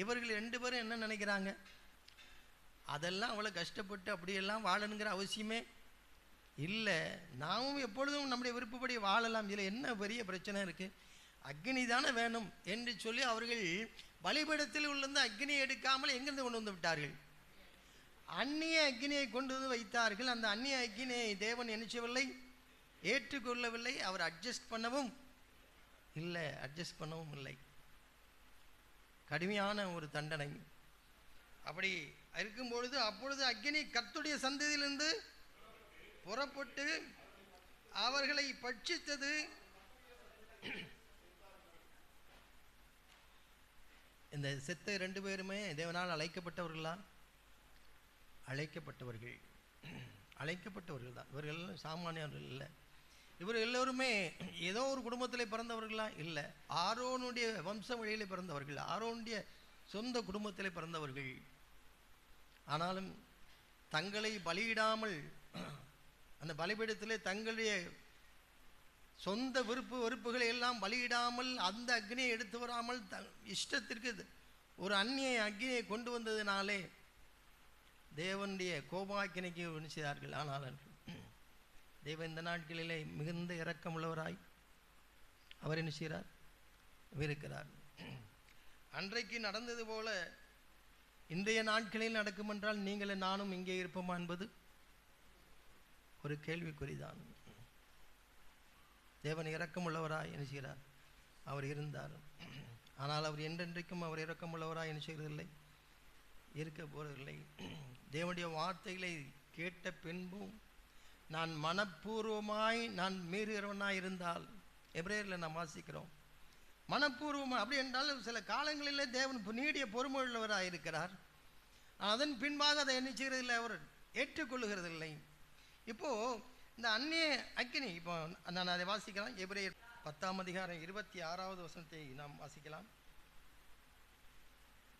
இவர்கள் 2 பேரும் என்ன நினைக்கிறாங்க? அதெல்லாம் அவ்வளோ கஷ்டப்பட்டு அப்படியெல்லாம் வாழணுங்கிற அவசியமே இல்லை. நாமும் எப்பொழுதும் நம்முடைய விருப்பப்படி வாழலாம். இதில் என்ன பெரிய பிரச்சனை இருக்குது? அக்னி தானே வேணும் என்று சொல்லி அவர்கள் பலிபீடத்தில் உள்ள அக்னியை எடுக்காமல் எங்கிருந்து கொண்டு வந்து விட்டார்கள்? அந்நிய அக்கினியை கொண்டு வந்து வைத்தார்கள். அந்த அந்நிய அக்கினியை தேவன் என்ன செய்யவில்லை, ஏற்றுக்கொள்ளவில்லை. அவர் அட்ஜஸ்ட் பண்ணவும் இல்லை. கடுமையான ஒரு தண்டனை. அப்படி இருக்கும்பொழுது அப்பொழுது அக்கினி கர்த்தருடைய சந்ததியிலிருந்து புறப்பட்டு அவர்களை பட்சித்தது. இந்த செத்த 2 பேருமே தேவனால் அழைக்கப்பட்டவர்களா? அழைக்கப்பட்டவர்கள் தான். இவர்கள் சாமானியர்கள் இல்லை. இவர் எல்லோருமே ஏதோ ஒரு குடும்பத்தில் பிறந்தவர்களா? இல்லை. ஆரோனுடைய வம்ச வழியில் பிறந்தவர்கள், ஆரோனுடைய சொந்த குடும்பத்தில் பிறந்தவர்கள். ஆனாலும் தங்களை பலியிடாமல், அந்த பலிபீடத்திலே தங்களுடைய சொந்த வெறுப்புகளை எல்லாம் பலியிடாமல், அந்த அக்னியை எடுத்து வராமல் இஷ்டத்திற்கு ஒரு அந்நிய அக்னியை கொண்டு வந்ததினாலே தேவனுடைய கோபாக்கினைக்கு செய்தார்கள். ஆனால் தேவன் இந்த நாட்களிலே மிகுந்த இரக்கமுள்ளவராய் அவர் என்ன செய்கிறார், இருக்கிறார். அன்றைக்கு நடந்தது போல இன்றைய நாட்களில் நடக்கும் என்றால் நீங்களும் நானும் இங்கே இருப்போமா என்பது ஒரு கேள்விக்குறிதான். தேவன் இரக்கமுள்ளவராய் என்ன செய்கிறார், அவர் இருந்தார். ஆனால் அவர் என்றென்றைக்கும் அவர் இரக்கமுள்ளவராய் என்ன செய்கிறதில்லை, இருக்க போவதில்லை. தேவனுடைய வார்த்தைகளை கேட்ட பின்பும் நான் மனப்பூர்வமாய் நான் மீறுகிறவனாய் இருந்தால், எபிரேயரில் நாம் வாசிக்கிறோம், மனப்பூர்வமாக அப்படி என்றால் சில காலங்களில் தேவன் நீடிய பொறுமையுள்ளவராக இருக்கிறார். அதன் பின்பாக அதை என்ன செய்கிறதில்லை, அவர் ஏற்றுக்கொள்ளுகிறதில்லை. இப்போது இந்த அந்நிய அக்கினி, இப்போ நான் அதை வாசிக்கலாம். எபிரேயர் 10ஆம் அதிகாரம் 26வது வசனத்தை நாம் வாசிக்கலாம்.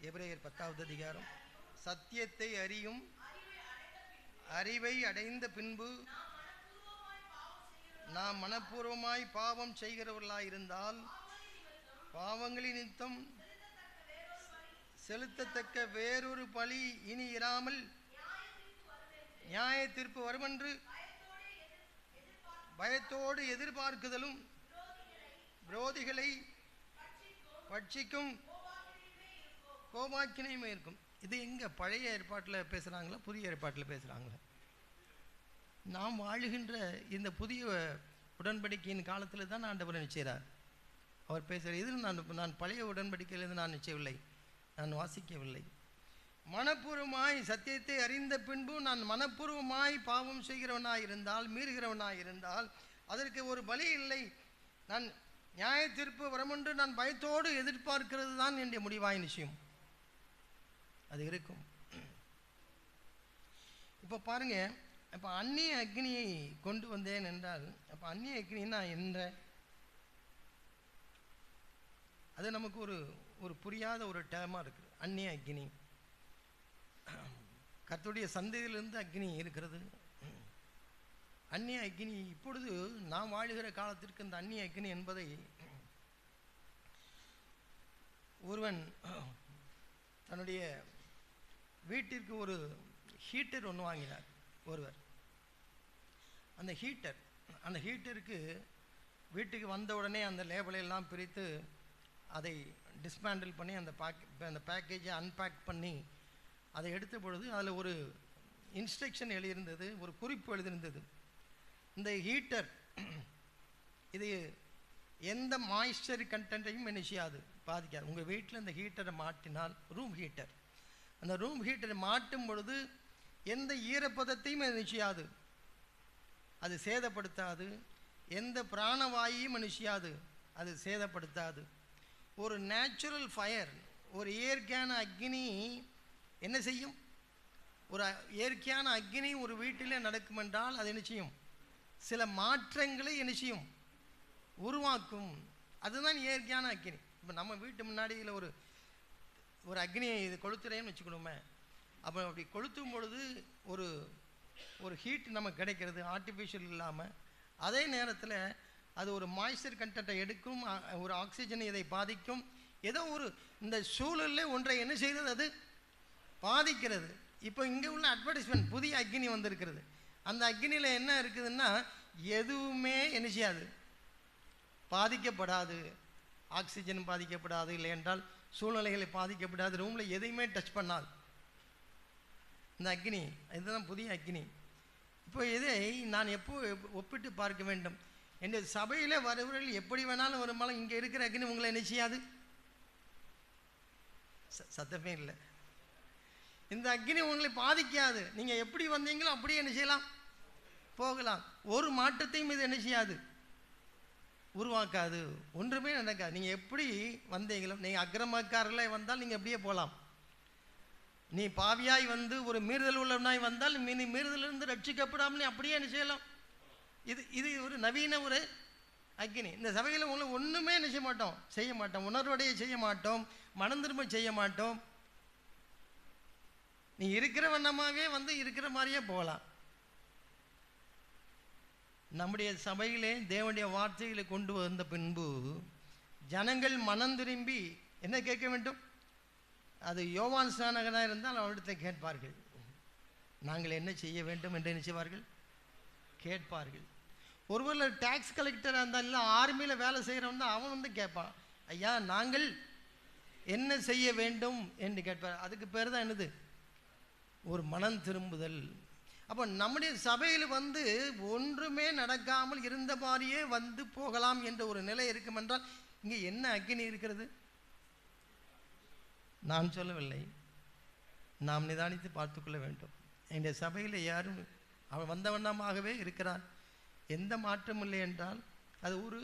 எபிரேயர் 10வது அதிகாரம். சத்தியத்தை அறியும் அறிவை அடைந்த பின்பு நாம் மனப்பூர்வமாய் பாவம் செய்கிறவர்களாயிருந்தால் பாவங்களின் நிமித்தம் செலுத்தத்தக்க வேறொரு பலி இனி இராமல் நியாய தீர்ப்பு வருமென்று பயத்தோடு எதிர்பார்க்குதலும் விரோதிகளை பட்சிக்கும் கோபாக்கினையுமே இருக்கும். இது எங்கே பழைய ஏற்பாட்டில் பேசுகிறாங்களா, புதிய ஏற்பாட்டில் பேசுகிறாங்களா? நாம் வாழுகின்ற இந்த புதிய உடன்படிக்கையின் காலத்தில் தான் ஆண்டவர் நிச்சயிறார். அவர் பேசுகிற இது நான் பழைய உடன்படிக்கையிலிருந்து நான் நிச்சயவில்லை, நான் வாசிக்கவில்லை. மனப்பூர்வமாய் சத்தியத்தை அறிந்த பின்பு நான் மனப்பூர்வமாய் பாவம் செய்கிறவனாய் இருந்தால், மீறுகிறவனாய் இருந்தால் அதற்கு ஒரு பலி இல்லை, நான் நியாய தீர்ப்பு வரமென்று நான் பயத்தோடு எதிர்பார்க்கிறது தான் என்னுடைய முடிவாய் நிச்சயம் அது இருக்கும். இப்போ பாருங்க, இப்போ அந்நிய அக்னியை கொண்டு வந்தேன் என்றால், அப்போ அந்நிய அக்னின்னா என்ன? அது நமக்கு ஒரு புரியாத ஒரு டேமாக இருக்குது. அந்நிய அக்னி, கர்த்தருடைய சந்ததியிலிருந்து அக்னி இருக்கிறது. அந்நிய அக்னி இப்பொழுது நாம் வாழுகிற காலத்திற்கு இந்த அந்நிய அக்னி என்பதை ஒருவன் தன்னுடைய வீட்டிற்கு ஒரு ஹீட்டர் ஒன்று வாங்கினார் ஒருவர். அந்த ஹீட்டருக்கு வீட்டுக்கு வந்த உடனே அந்த லேபிளை எல்லாம் பிரித்து அதை டிஸ்மேண்டில் பண்ணி அந்த பேக்கேஜை அன்பேக் பண்ணி அதை எடுத்த பொழுது அதில் ஒரு இன்ஸ்ட்ரக்ஷன் எழுதியிருந்தது, ஒரு குறிப்பு எழுதியிருந்தது. இந்த ஹீட்டர் இது எந்த மாய்ஸ்சர் கண்டென்ட்டையும் என்ன செய்யாது, பாதிக்காது. உங்கள் வீட்டில் இந்த ஹீட்டரை மாட்டினால், ரூம் ஹீட்டர், அந்த ரூம் ஹீட்டரை மாட்டும் பொழுது எந்த ஈரப்பதத்தையும் என்ன செய்யாது, அது சேதப்படுத்தாது. எந்த பிராணவாயும் என்ன செய்யாது, அது சேதப்படுத்தாது. ஒரு நேச்சுரல் ஃபயர், ஒரு இயற்கையான அக்னி என்ன செய்யும்? ஒரு இயற்கையான அக்னி ஒரு வீட்டில் நடக்கும் என்றால் அது என்ன செய்யும்? சில மாற்றங்களை என்ன செய்யும்? உருவாக்கும். அதுதான் இயற்கையான அக்னி. இப்போ நம்ம வீட்டு முன்னாடியில் ஒரு அக்னியை இது கொளுத்துறேன்னு வச்சுக்கணுமே, அப்போ அப்படி கொளுத்தும் பொழுது ஒரு ஹீட் நமக்கு கிடைக்கிறது, ஆர்டிஃபிஷியல் இல்லாமல். அதே நேரத்தில் அது ஒரு மாய்ஸ்சர் கண்டென்ட்டை எடுக்கும், ஒரு ஆக்சிஜனை இதை பாதிக்கும். ஏதோ இந்த சூழலில் ஒன்றை என்ன செய்கிறது, அது பாதிக்கிறது. இப்போ இங்கே உள்ள அட்வர்டைஸ்மெண்ட், புதிய அக்னி வந்திருக்கிறது. அந்த அக்னியில் என்ன இருக்குதுன்னா, எதுவுமே என்ன செய்யாது, பாதிக்கப்படாது. ஆக்சிஜன் பாதிக்கப்படாது, இல்லை என்றால் சூழ்நிலைகளை பாதிக்கப்படாது. ரூமில் எதையுமே டச் பண்ணாது. இந்த அக்னி இதுதான் புதிய அக்னி. இப்போ இதை நான் எப்போ ஒப்பிட்டு பார்க்க வேண்டும்? என் சபையில் வருவர்கள் எப்படி வேணாலும் வருமானம் இங்கே இருக்கிற அக்னி உங்களை என்ன செய்யாது? சத்தமே இல்லை. இந்த அக்னி உங்களை பாதிக்காது. நீங்கள் எப்படி வந்தீங்களோ அப்படியே என்ன செய்யலாம், போகலாம். ஒரு மாற்றத்தையும் இது என்ன செய்யாது, உருவாக்காது. ஒன்றுமே நடக்காது. நீங்கள் எப்படி வந்தீங்களோ, நீங்கள் அக்கிரமக்காரர்களாக வந்தால் நீங்கள் அப்படியே போகலாம். நீ பாவியாய் வந்து ஒரு மீறுதல் உள்ளவனாய் வந்தால் நீ மீறுதலிருந்து ரட்சிக்கப்படாமல் நீ அப்படியே என்ன செய்யலாம். இது ஒரு நவீன ஒரு அக்னி. இந்த சபையில் உங்களை ஒன்றுமே என்ன செய்ய மாட்டோம், உணர்வடைய செய்ய மாட்டோம், மனம் திரும்ப செய்ய மாட்டோம். நீ இருக்கிற வண்ணமாகவே வந்து இருக்கிற மாதிரியே போகலாம். நம்முடைய சபையிலே தேவனுடைய வார்த்தைகளை கொண்டு வந்த பின்பு ஜனங்கள் மனம் திரும்பி என்ன கேட்க வேண்டும்? அது யோவான் ஸ்நானகனாக இருந்தால் அவரிடத்தை கேட்பார்கள், நாங்கள் என்ன செய்ய வேண்டும் என்று என்ன செய்வார்கள், கேட்பார்கள். ஒருவேளை டேக்ஸ் கலெக்டராக இருந்தால், இல்லை ஆர்மியில் வேலை செய்கிறவன் தான், அவன் வந்து கேட்பான், ஐயா நாங்கள் என்ன செய்ய வேண்டும் என்று கேட்பார். அதுக்கு பேர் தான் என்னது, ஒரு மனம் திரும்புதல். அப்போ நம்முடைய சபையில் வந்து ஒன்றுமே நடக்காமல் இருந்த மாதிரியே வந்து போகலாம் என்ற ஒரு நிலை இருக்கும் என்றால் இங்கே என்ன அக்னி இருக்கிறது? நான் சொல்லவில்லை, நாம் நிதானித்து பார்த்துக்கொள்ள வேண்டும். எங்களுடைய சபையில் யாரும் அவன் வந்தவண்ணமாகவே இருக்கிறான், எந்த மாற்றம் இல்லை என்றால் அது ஒரு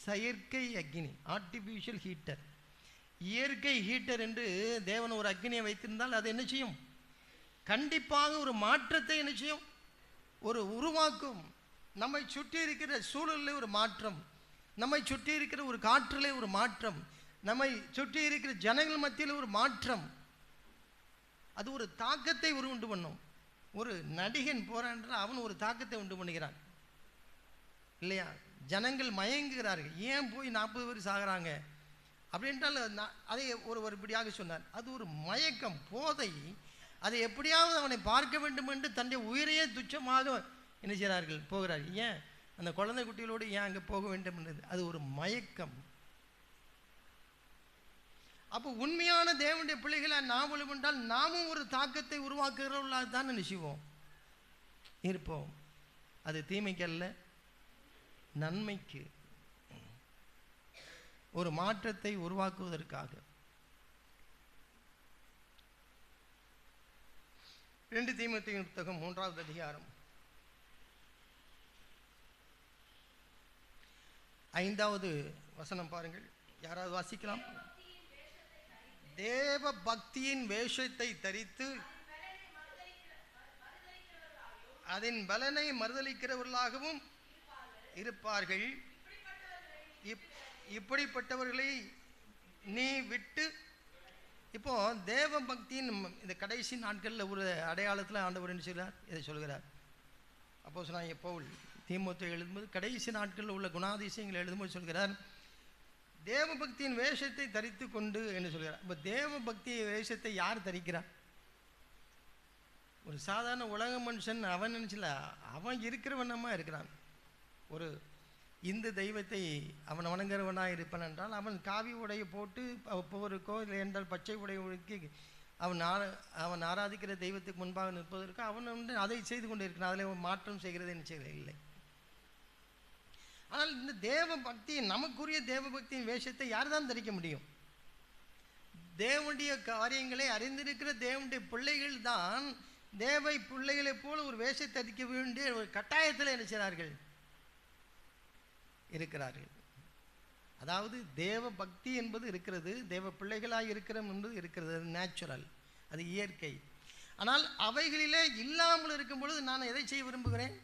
செயற்கை அக்னி, ஆர்டிஃபிஷியல் ஹீட்டர். இயற்கை ஹீட்டர் என்று தேவன் ஒரு அக்னியை வைத்திருந்தால் அது என்ன செய்யும்? கண்டிப்பாக ஒரு மாற்றத்தை என்ன செய்யும், ஒரு உருவாக்கும். நம்மை சுற்றி இருக்கிற சூழலில் ஒரு மாற்றம், நம்மை சுற்றி இருக்கிற ஒரு காற்றிலே ஒரு மாற்றம், நம்மை சுற்றி இருக்கிற ஜனங்கள் மத்தியில் ஒரு மாற்றம். அது ஒரு தாக்கத்தை உண்டு பண்ணும். ஒரு நடிகன் போறான், அவன் ஒரு தாக்கத்தை உண்டு பண்ணுகிறான் இல்லையா? ஜனங்கள் மயங்குகிறார்கள், ஏன் போய் 40 பேர் சாகிறாங்க அப்படின்றால் அதை ஒரு இப்படியாக சொன்னார். அது ஒரு மயக்கம், போதை. அதை எப்படியாவது அவனை பார்க்க வேண்டும் என்று தன்னுடைய உயிரையே துச்சமாக என்ன செய்கிறார்கள், போகிறார்கள். ஏன் அந்த குழந்தை குட்டிகளோடு ஏன் அங்கே போக வேண்டும் என்றது, அது ஒரு மயக்கம். அப்போ உண்மையான தேவனுடைய பிள்ளைகளை நாமளும் என்றால் நாமும் ஒரு தாக்கத்தை உருவாக்குகிறவர்களாக தான் நினைச்சுவோம் இருப்போம். அது தீமைக்கு அல்ல, நன்மைக்கு, ஒரு மாற்றத்தை உருவாக்குவதற்காக. 2 தீமோத்தேயு புத்தகம் 3வது அதிகாரம் 5வது வசனம் பாருங்கள். யாராவது வாசிக்கலாம்? தேவ பக்தியின் வேஷத்தை தரித்து அதன் பலனை மறுதலிக்கிறவர்களாகவும் இருப்பார்கள். இப்படிப்பட்டவர்களை நீ விட்டு. இப்போ தேவ பக்தியின் இந்த கடைசி நாட்களில் ஒரு அடையாளத்தில் ஆண்டவர் என்ன சொல்கிறார், இதை சொல்கிறார். அப்போஸ்தலனாகிய பவுல் தீமோத்தேயு எழுதும்போது கடைசி நாட்களில் உள்ள குணாதிசயங்களை எழுதும்போது சொல்கிறார், தேவ பக்தியின் வேஷத்தை தரித்து கொண்டு என்று சொல்கிறார். இப்போ தேவ பக்தி வேஷத்தை யார் தரிக்கிறார்? ஒரு சாதாரண உலக மனுஷன் அவன் நினச்சல, அவன் இருக்கிறவனமாக இருக்கிறான். ஒரு இந்து தெய்வத்தை அவன் வணங்குறவனாக இருப்பான் என்றால் அவன் காவி உடையை போட்டு போருக்கோ இல்லை என்றால் பச்சை உடைக்கு அவன் ஆராதிக்கிற தெய்வத்துக்கு முன்பாக நிற்பதற்கு அவன் வந்து அதை செய்து கொண்டு இருக்கிறான். அதில் மாற்றம் செய்கிறது என்ன செய்கிறது இல்லை. ஆனால் இந்த தேவ பக்தி, நமக்குரிய தேவ பக்தியின் வேஷத்தை யார் தான் தரிக்க முடியும்? தேவனுடைய காரியங்களை அறிந்திருக்கிற தேவனுடைய பிள்ளைகள் தான் தேவை பிள்ளைகளைப் போல ஒரு வேஷத்தை தரிக்க வேண்டிய ஒரு கட்டாயத்தில் என்ன செய்கிறார்கள், இருக்கிறார்கள். அதாவது தேவ பக்தி என்பது இருக்கிறது, தேவ பிள்ளைகளாக இருக்கிறோம் என்பது இருக்கிறது, அது நேச்சுரல், அது இயற்கை. ஆனால் அவைகளிலே இல்லாமல் இருக்கும் பொழுது நான் எதை செய்ய விரும்புகிறேன்?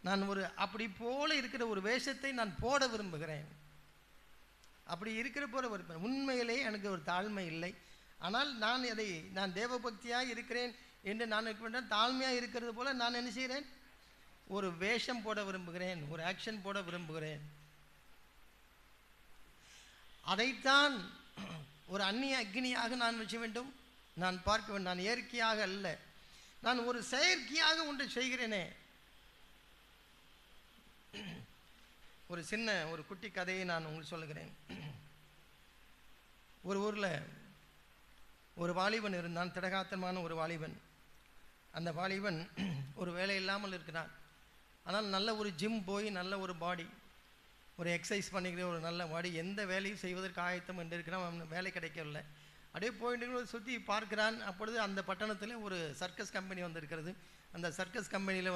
நான் ஒரு அப்படி போல இருக்கிற ஒரு வேஷத்தை நான் போட விரும்புகிறேன். அப்படி இருக்கிற போல விரும்புகிறேன். உண்மையிலே எனக்கு ஒரு தாழ்மை இல்லை. ஆனால் நான் தேவ பக்தியாக இருக்கிறேன் என்று நான் இருக்கின்றேன். தாழ்மையாக இருக்கிறது போல நான் என்ன செய்கிறேன், ஒரு வேஷம் போட விரும்புகிறேன், ஒரு ஆக்ஷன் போட விரும்புகிறேன். அதைத்தான் ஒரு அந்நிய அக்னியாக நான் வச்ச வேண்டும், நான் பார்க்க வேண்டும். நான் இயற்கையாக அல்ல, நான் ஒரு செயற்கையாக ஒன்று செய்கிறேனே. ஒரு குட்டி கதையை நான் உங்களுக்கு சொல்லுகிறேன். ஒரு ஊரில் ஒரு வாலிபன் இருந்தான், திடகாத்தமான ஒரு வாலிபன். அந்த வாலிபன் ஒரு வேலை இல்லாமல் இருக்கிறான். ஆனால் நல்ல ஒரு ஜிம் போய் நல்ல ஒரு பாடி, ஒரு எக்ஸசைஸ் பண்ணிக்கிற ஒரு நல்ல பாடி, எந்த வேலையும் செய்வதற்கு ஆயத்தம் என்று இருக்கிறான். அவன் வேலை கிடைக்கவில்லை. அப்படியே போயிட்டு சுற்றி பார்க்கிறான். அப்பொழுது அந்த பட்டணத்தில் ஒரு சர்க்கஸ் கம்பெனி வந்திருக்கிறது. அந்த சர்க்கஸ் கம்பெனியில்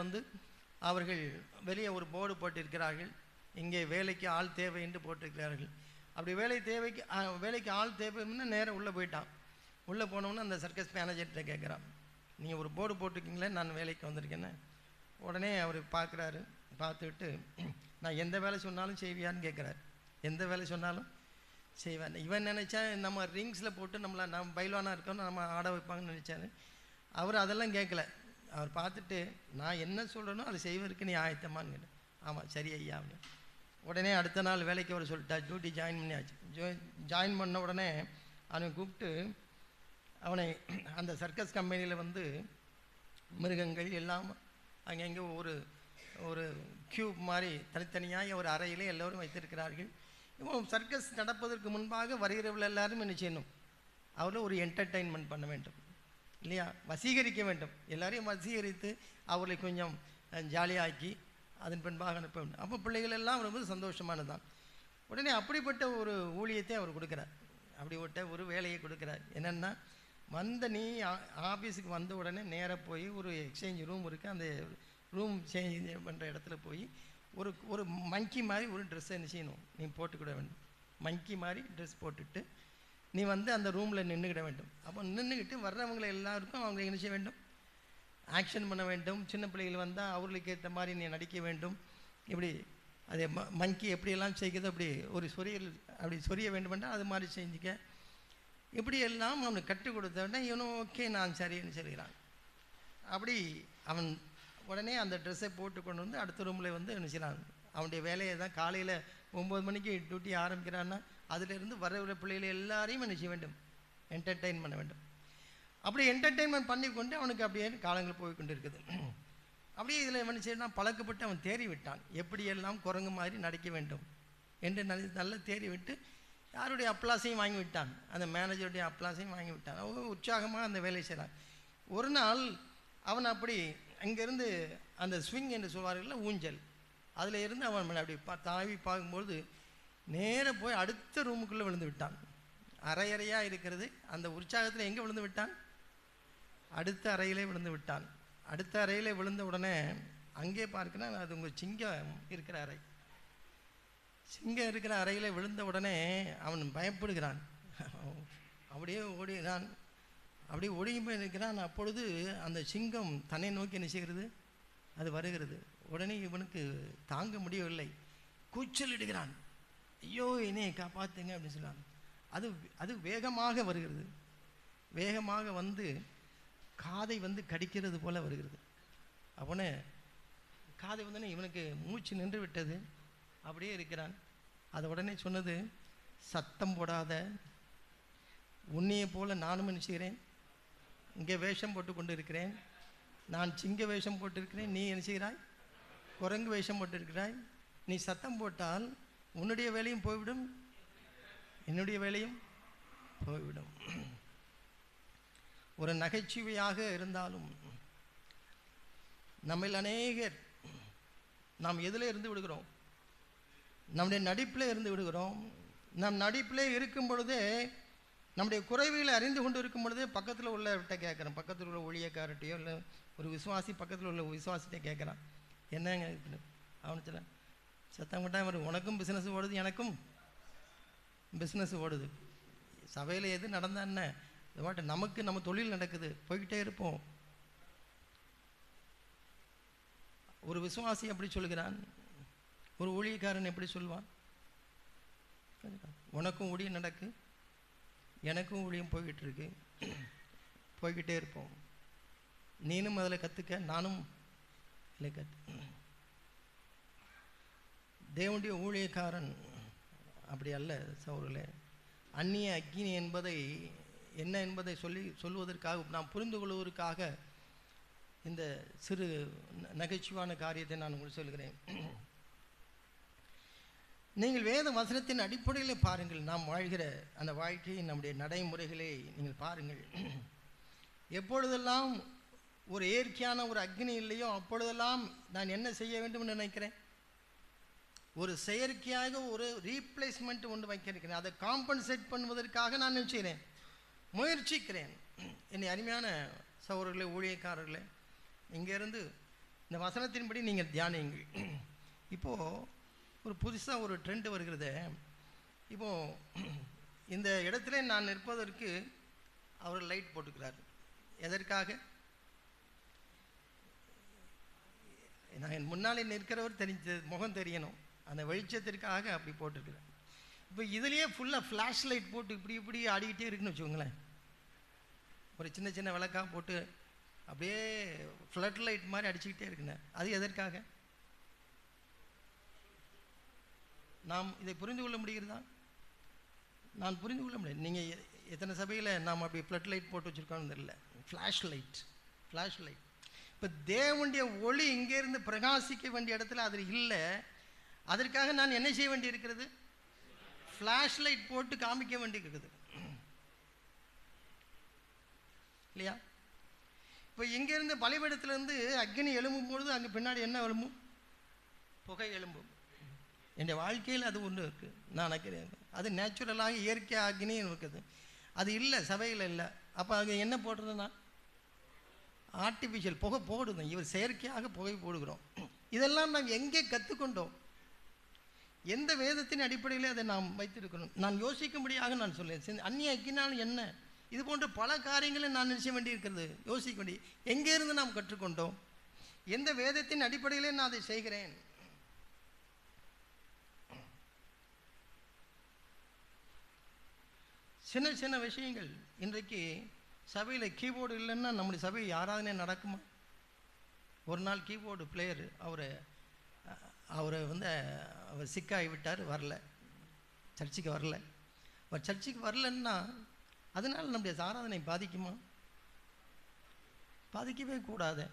அவர்கள் வெளியே ஒரு போர்டு போட்டிருக்கிறார்கள், இங்கே வேலைக்கு ஆள் தேவை என்று போட்டிருக்கிறார்கள். அப்படி வேலைக்கு ஆள் தேவைன்னு நேராக உள்ளே போயிட்டான். உள்ளே போனோன்னு அந்த சர்க்கஸ் மேனேஜர்கிட்ட கேட்குறான், நீங்கள் ஒரு போர்டு போட்டிருக்கீங்களே, நான் வேலைக்கு வந்திருக்கேன்னு. உடனே அவர் பார்க்குறாரு. பார்த்துக்கிட்டு, நான் எந்த வேலை சொன்னாலும் செய்வியான்னு கேட்குறாரு. எந்த வேலை சொன்னாலும் செய்வேன். இவன் நினச்சா நம்ம ரிங்ஸில் போட்டு நம்ம பைல்வானாக இருக்கோன்னு நம்ம ஆட வைப்பாங்கன்னு நினச்சாரு. அவர் அதெல்லாம் கேட்கல. அவர் பார்த்துட்டு, நான் என்ன சொல்கிறேனோ அதை செய்வதற்கு நீ ஆயத்தமான்னு கேட்டேன். ஆமாம் சரி ஐயா அப்படின்னு. உடனே அடுத்த நாள் வேலைக்கு அவர் சொல்லிட்டா, டியூட்டி ஜாயின் பண்ணியாச்சு. ஜாயின் பண்ண உடனே அவனை கூப்பிட்டு அவனை அந்த சர்க்கஸ் கம்பெனியில் மிருகங்கள் எல்லாம் அங்கங்கே ஒரு கியூப் மாதிரி தனித்தனியாக ஒரு அறையிலே எல்லோரும் வைத்திருக்கிறார்கள். இப்போ சர்க்கஸ் நடப்பதற்கு முன்பாக வருகிறவர்கள் எல்லாரும் என்ன செய்யணும், அவரை ஒரு என்டர்டெயின்மெண்ட் பண்ண வேண்டும் இல்லையா, வசீகரிக்க வேண்டும். எல்லாரையும் வசீகரித்து அவர்களை கொஞ்சம் ஜாலியாக்கி அதன் பின்பாக அனுப்ப வேண்டும். அப்போ பிள்ளைகள் எல்லாம் ரொம்ப சந்தோஷமானதான். உடனே அப்படிப்பட்ட ஒரு ஊழியத்தை அவர் கொடுக்குறார். அப்படிப்பட்ட ஒரு வேலையை கொடுக்குறார். என்னென்னா, நீ ஆஃபீஸுக்கு வந்த உடனே நேராக போய் ஒரு எக்ஸ்சேஞ்ச் ரூம் இருக்குது, அந்த ரூம் சேஞ்ச் பண்ணுற இடத்துல போய் ஒரு மங்கி மாதிரி ஒரு ட்ரெஸ்ஸை என்ன செய்யணும், நீ போட்டுக்கிட வேண்டும். மங்கி மாதிரி ட்ரெஸ் போட்டுட்டு நீ அந்த ரூமில் நின்றுக்கிட வேண்டும். அப்போ நின்றுக்கிட்டு வர்றவங்களை எல்லாருக்கும் அவங்க என்ன செய்ய வேண்டும், ஆக்ஷன் பண்ண வேண்டும். சின்ன பிள்ளைகள் வந்தால் அவர்களுக்கு ஏற்ற மாதிரி நீ நடிக்க வேண்டும். இப்படி அதே மங்கி எப்படியெல்லாம் செய்கிறது, அப்படி ஒரு அப்படி சொரிய வேண்டுமென்றால் அது மாதிரி செஞ்சுக்க. இப்படியெல்லாம் அவனுக்கு கற்றுக் கொடுத்தவொடனே இவனும் ஓகே நான் சரின்னு சொல்கிறான். அப்படி அவன் உடனே அந்த ட்ரெஸ்ஸை போட்டு கொண்டு அடுத்த ரூமில் என்ன செய்யறான், அவனுடைய வேலையை தான் காலையில் 9 மணிக்கு டியூட்டி ஆரம்பிக்கிறான்னா அதிலிருந்து வர பிள்ளைகளை எல்லாரையும் என்ன செய்ய வேண்டும், என்டர்டெயின் பண்ண வேண்டும். அப்படி என்டர்டெயின்மெண்ட் பண்ணி கொண்டு அவனுக்கு அப்படியே காலங்கள் போய் கொண்டு இருக்குது. அப்படியே இதில் என்ன செய்யணும், பழக்கப்பட்டு அவன் தேறி விட்டான். எப்படியெல்லாம் குரங்கு மாதிரி நடிக்க வேண்டும் என்று நல்ல தேறி விட்டு யாருடைய அப்ளாஸையும் வாங்கி விட்டான், அந்த மேனேஜருடைய அப்ளாஸையும் வாங்கி விட்டான். உற்சாகமாக அந்த வேலையை செய்கிறான். ஒரு நாள் அவன் அப்படி அங்கேருந்து அந்த ஸ்விங் என்று சொல்வார்கள், ஊஞ்சல், அதில் இருந்து அவன் அப்படி தாவி பார்க்கும்போது நேராக போய் அடுத்த ரூமுக்குள்ளே விழுந்து விட்டான். அறையறையாக இருக்கிறது. அந்த உற்சாகத்தில் எங்கே விழுந்து விட்டான், அடுத்த அறையிலே விழுந்து விட்டான். அடுத்த அறையிலே விழுந்த உடனே அங்கே பார்க்கணும், அது உங்கள் சிங்கம் இருக்கிற அறை. சிங்கம் இருக்கிற அறையில் விழுந்த உடனே அவன் பயப்படுகிறான். அப்படியே ஓடுகிறான். அப்படியே ஒடுங்கி போய் இருக்கிறான். அப்பொழுது அந்த சிங்கம் தன்னை நோக்கி என்ன செய்கிறது, அது வருகிறது. உடனே இவனுக்கு தாங்க முடியவில்லை, கூச்சல் இடுகிறான். ஐயோ என்னையை காப்பாற்றுங்க அப்படின்னு சொன்னான். அது வேகமாக வருகிறது. வேகமாக காதை கடிக்கிறது போல வருகிறது. அவனை காதை இவனுக்கு மூச்சு நின்று விட்டது. அப்படியே இருக்கிறான். அதை உடனே சொன்னது, சத்தம் போடாத, உன்னையை போல நானும் என்ன செய்கிறேன், இங்கே வேஷம் போட்டு கொண்டு இருக்கிறேன். நான் சிங்க வேஷம் போட்டிருக்கிறேன், நீ என்ன செய்கிறாய், குரங்கு வேஷம் போட்டிருக்கிறாய். நீ சத்தம் போட்டால் உன்னுடைய வேலையும் போய்விடும், என்னுடைய வேலையும் போய்விடும். ஒரு நகைச்சுவையாக இருந்தாலும் நம்மில் அநேகர் நாம் எதில் இருந்து விடுகிறோம், நம்முடைய நடிப்பில் இருந்து விடுகிறோம். நம் நடிப்பிலே இருக்கும் பொழுதே, நம்முடைய குறைவுகளை அறிந்து கொண்டு இருக்கும் பொழுதே பக்கத்தில் உள்ளவர்கிட்ட கேட்குறோம். பக்கத்தில் உள்ள ஊழியக்காரட்டையோ இல்லை ஒரு விசுவாசி பக்கத்தில் உள்ள விசுவாசிகிட்ட கேட்குறான், என்னங்க அவனு சொல்ல, சத்தம் கொண்டா வரும், உனக்கும் பிஸ்னஸ் ஓடுது, எனக்கும் பிஸ்னஸ் ஓடுது. சபையில் எது நடந்தா என்ன, இது பாட்டு நமக்கு நம்ம தொழில் நடக்குது, போய்கிட்டே இருப்போம். ஒரு விசுவாசி அப்படி சொல்கிறான், ஒரு ஊழியக்காரன் எப்படி சொல்வான், உனக்கும் ஊழியம் நடக்கு, எனக்கும் ஊழியம் போய்கிட்டு இருக்கு, போய்கிட்டே இருப்போம். நீனும் அதில் கற்றுக்க, நானும் இல்லை கற்று. தேவனுடைய ஊழியக்காரன் அப்படி அல்ல சகோதரர்களே. அந்நிய அக்கினி என்பதை என்ன என்பதை சொல்வதற்காக, நாம் புரிந்து கொள்வதற்காக இந்த சிறு நகைச்சுவான காரியத்தை நான் உங்களுக்கு சொல்கிறேன். நீங்கள் வேத வசனத்தின் அடிப்படையில் பாருங்கள், நாம் வாழ்கிற அந்த வாழ்க்கையை, நம்முடைய நடைமுறைகளை நீங்கள் பாருங்கள். எப்பொழுதெல்லாம் ஒரு இயற்கையான ஒரு அக்னி இல்லையோ அப்பொழுதெல்லாம் நான் என்ன செய்ய வேண்டும் என்று நினைக்கிறேன்? ஒரு செயற்கையாக ஒரு ரீப்ளேஸ்மெண்ட் ஒன்று வைக்கிறேன். அதை காம்பன்சேட் பண்ணுவதற்காக நான் நினைச்சுக்கிறேன், முயற்சிக்கிறேன். என்னை அருமையான சகோதரர்களே, ஊழியக்காரர்களே, இங்கேருந்து இந்த வசனத்தின்படி நீங்கள் தியானியுங்கள். இப்போது ஒரு புதுசாக ஒரு ட்ரெண்ட் வருகிறது. இப்போது இந்த இடத்துல நான் நிற்பதற்கு அவர் லைட் போட்டுக்கிறார். எதற்காக? நான் என் முன்னாலே நிற்கிறவர் முகம் தெரியணும், அந்த வெளிச்சத்திற்காக அப்படி போட்டுருக்குறேன். இப்போ இதுலேயே ஃபுல்லாக ஃப்ளாஷ் லைட் போட்டு இப்படி இப்படி ஆடிக்கிட்டே இருக்குன்னு வச்சுக்கோங்களேன். ஒரு சின்ன சின்ன விளக்காக போட்டு அப்படியே ஃப்ளட் லைட் மாதிரி அடிச்சுக்கிட்டே இருக்குங்க. அது எதற்காக? நாம் இதை புரிந்து கொள்ள முடிகிறதா? நான் புரிந்து கொள்ள முடியாது. நீங்கள் எத்தனை சபையில் நாம் அப்படி ஃப்ளட் லைட் போட்டு வச்சுருக்கோன்னு தெரியல. Flash light. இப்போ தேவனுடைய ஒளி இங்கேருந்து பிரகாசிக்க வேண்டிய இடத்துல அது இல்லை. அதற்காக நான் என்ன செய்ய வேண்டி இருக்கிறது? ஃப்ளாஷ் லைட் போட்டு காமிக்க வேண்டி இருக்குது இல்லையா? இப்போ இங்கேருந்து பலிபீடத்திலேருந்து அக்னி எழும்பும் பொழுது அங்கே பின்னாடி என்ன எழும்பும்? புகை எழும்பும். என்னுடைய வாழ்க்கையில் அது ஒன்று இருக்குது. நான் நினைக்கிறேன் அது நேச்சுரலாக இயற்கை அக்னின்னு இருக்குது. அது இல்லை, சபையில் இல்லை. அப்போ அங்கே என்ன போடுறதுன்னா ஆர்டிஃபிஷியல் புகை போடுதோம். இவர் செயற்கையாக புகை போடுகிறோம். இதெல்லாம் நாம் எங்கே கற்றுக்கொண்டோம்? எந்த வேதத்தின் அடிப்படையில் அதை நாம் வைத்திருக்கணும்? நான் யோசிக்கும்படியாக நான் சொல்லேன். அந்நிய அக்கினால் என்ன, இது போன்ற பல காரியங்களை நான் நினைச்ச வேண்டி இருக்கிறது, யோசிக்க வேண்டி. எங்கேருந்து நாம் கற்றுக்கொண்டோம்? எந்த வேதத்தின் அடிப்படையிலே நான் அதை செய்கிறேன்? சின்ன சின்ன விஷயங்கள். இன்றைக்கு சபையில் கீபோர்டு இல்லைன்னா நம்முடைய சபை யாராவது நடக்குமா? ஒரு நாள் கீபோர்டு பிளேயர் அவரை அவர் சிக்காகி விட்டார், வரல, சர்ச்சுக்கு வரல. அவர் சர்ச்சுக்கு வரலன்னா அதனால் நம்முடைய ஆராதனை பாதிக்குமா? பாதிக்கவே கூடாது.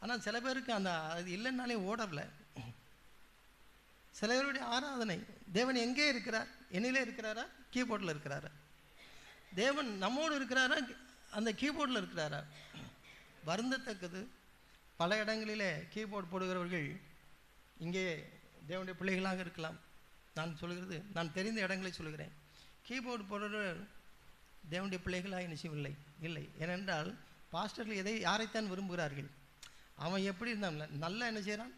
ஆனால் சில பேருக்கு அது இல்லைன்னாலே ஓடலை. சில பேருடைய ஆராதனை, தேவன் எங்கே இருக்கிறார்? என்னிலே இருக்கிறாரா, கீபோர்டில் இருக்கிறாரா? தேவன் நம்மோடு இருக்கிறாரா, அந்த கீபோர்டில் இருக்கிறாரா? வருந்தத்தக்கது, பல இடங்களிலே கீபோர்டு போடுகிறவர்கள் இங்கே தேவனுடைய பிள்ளைகளாக இருக்கலாம். நான் சொல்கிறது, நான் தெரிந்த இடங்களை சொல்கிறேன். கீபோர்டு போடுறவர் தேவனுடைய பிள்ளைகளாக நிச்சயமில்லை, இல்லை. ஏனென்றால் பாஸ்டர்கள் யாரைத்தான் விரும்புகிறார்கள்? அவன் எப்படி இருந்தான், நல்லா என்ன செய்கிறான்,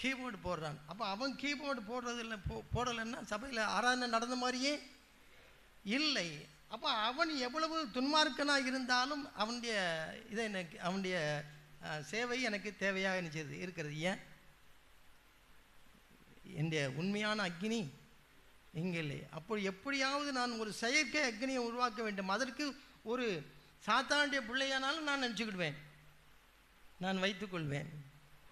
கீபோர்டு போடுறான். அப்போ அவன் கீபோர்டு போடுறது இல்லை, போடலைன்னா சபையில் ஆராதனை நடந்த மாதிரியே இல்லை. அப்போ அவன் எவ்வளவு துன்மார்க்கனாக இருந்தாலும் அவனுடைய சேவை எனக்கு தேவையாக நினைச்சது இருக்கிறது. ஏன்? என்னுடைய உண்மையான அக்னி இங்கே இல்லை. அப்போ எப்படியாவது நான் ஒரு செயற்கை அக்னியை உருவாக்க வேண்டும். அதற்கு ஒரு சாத்தானுடைய பிள்ளையானாலும் நான் நினச்சிக்கிடுவேன், நான் வைத்துக்கொள்வேன்.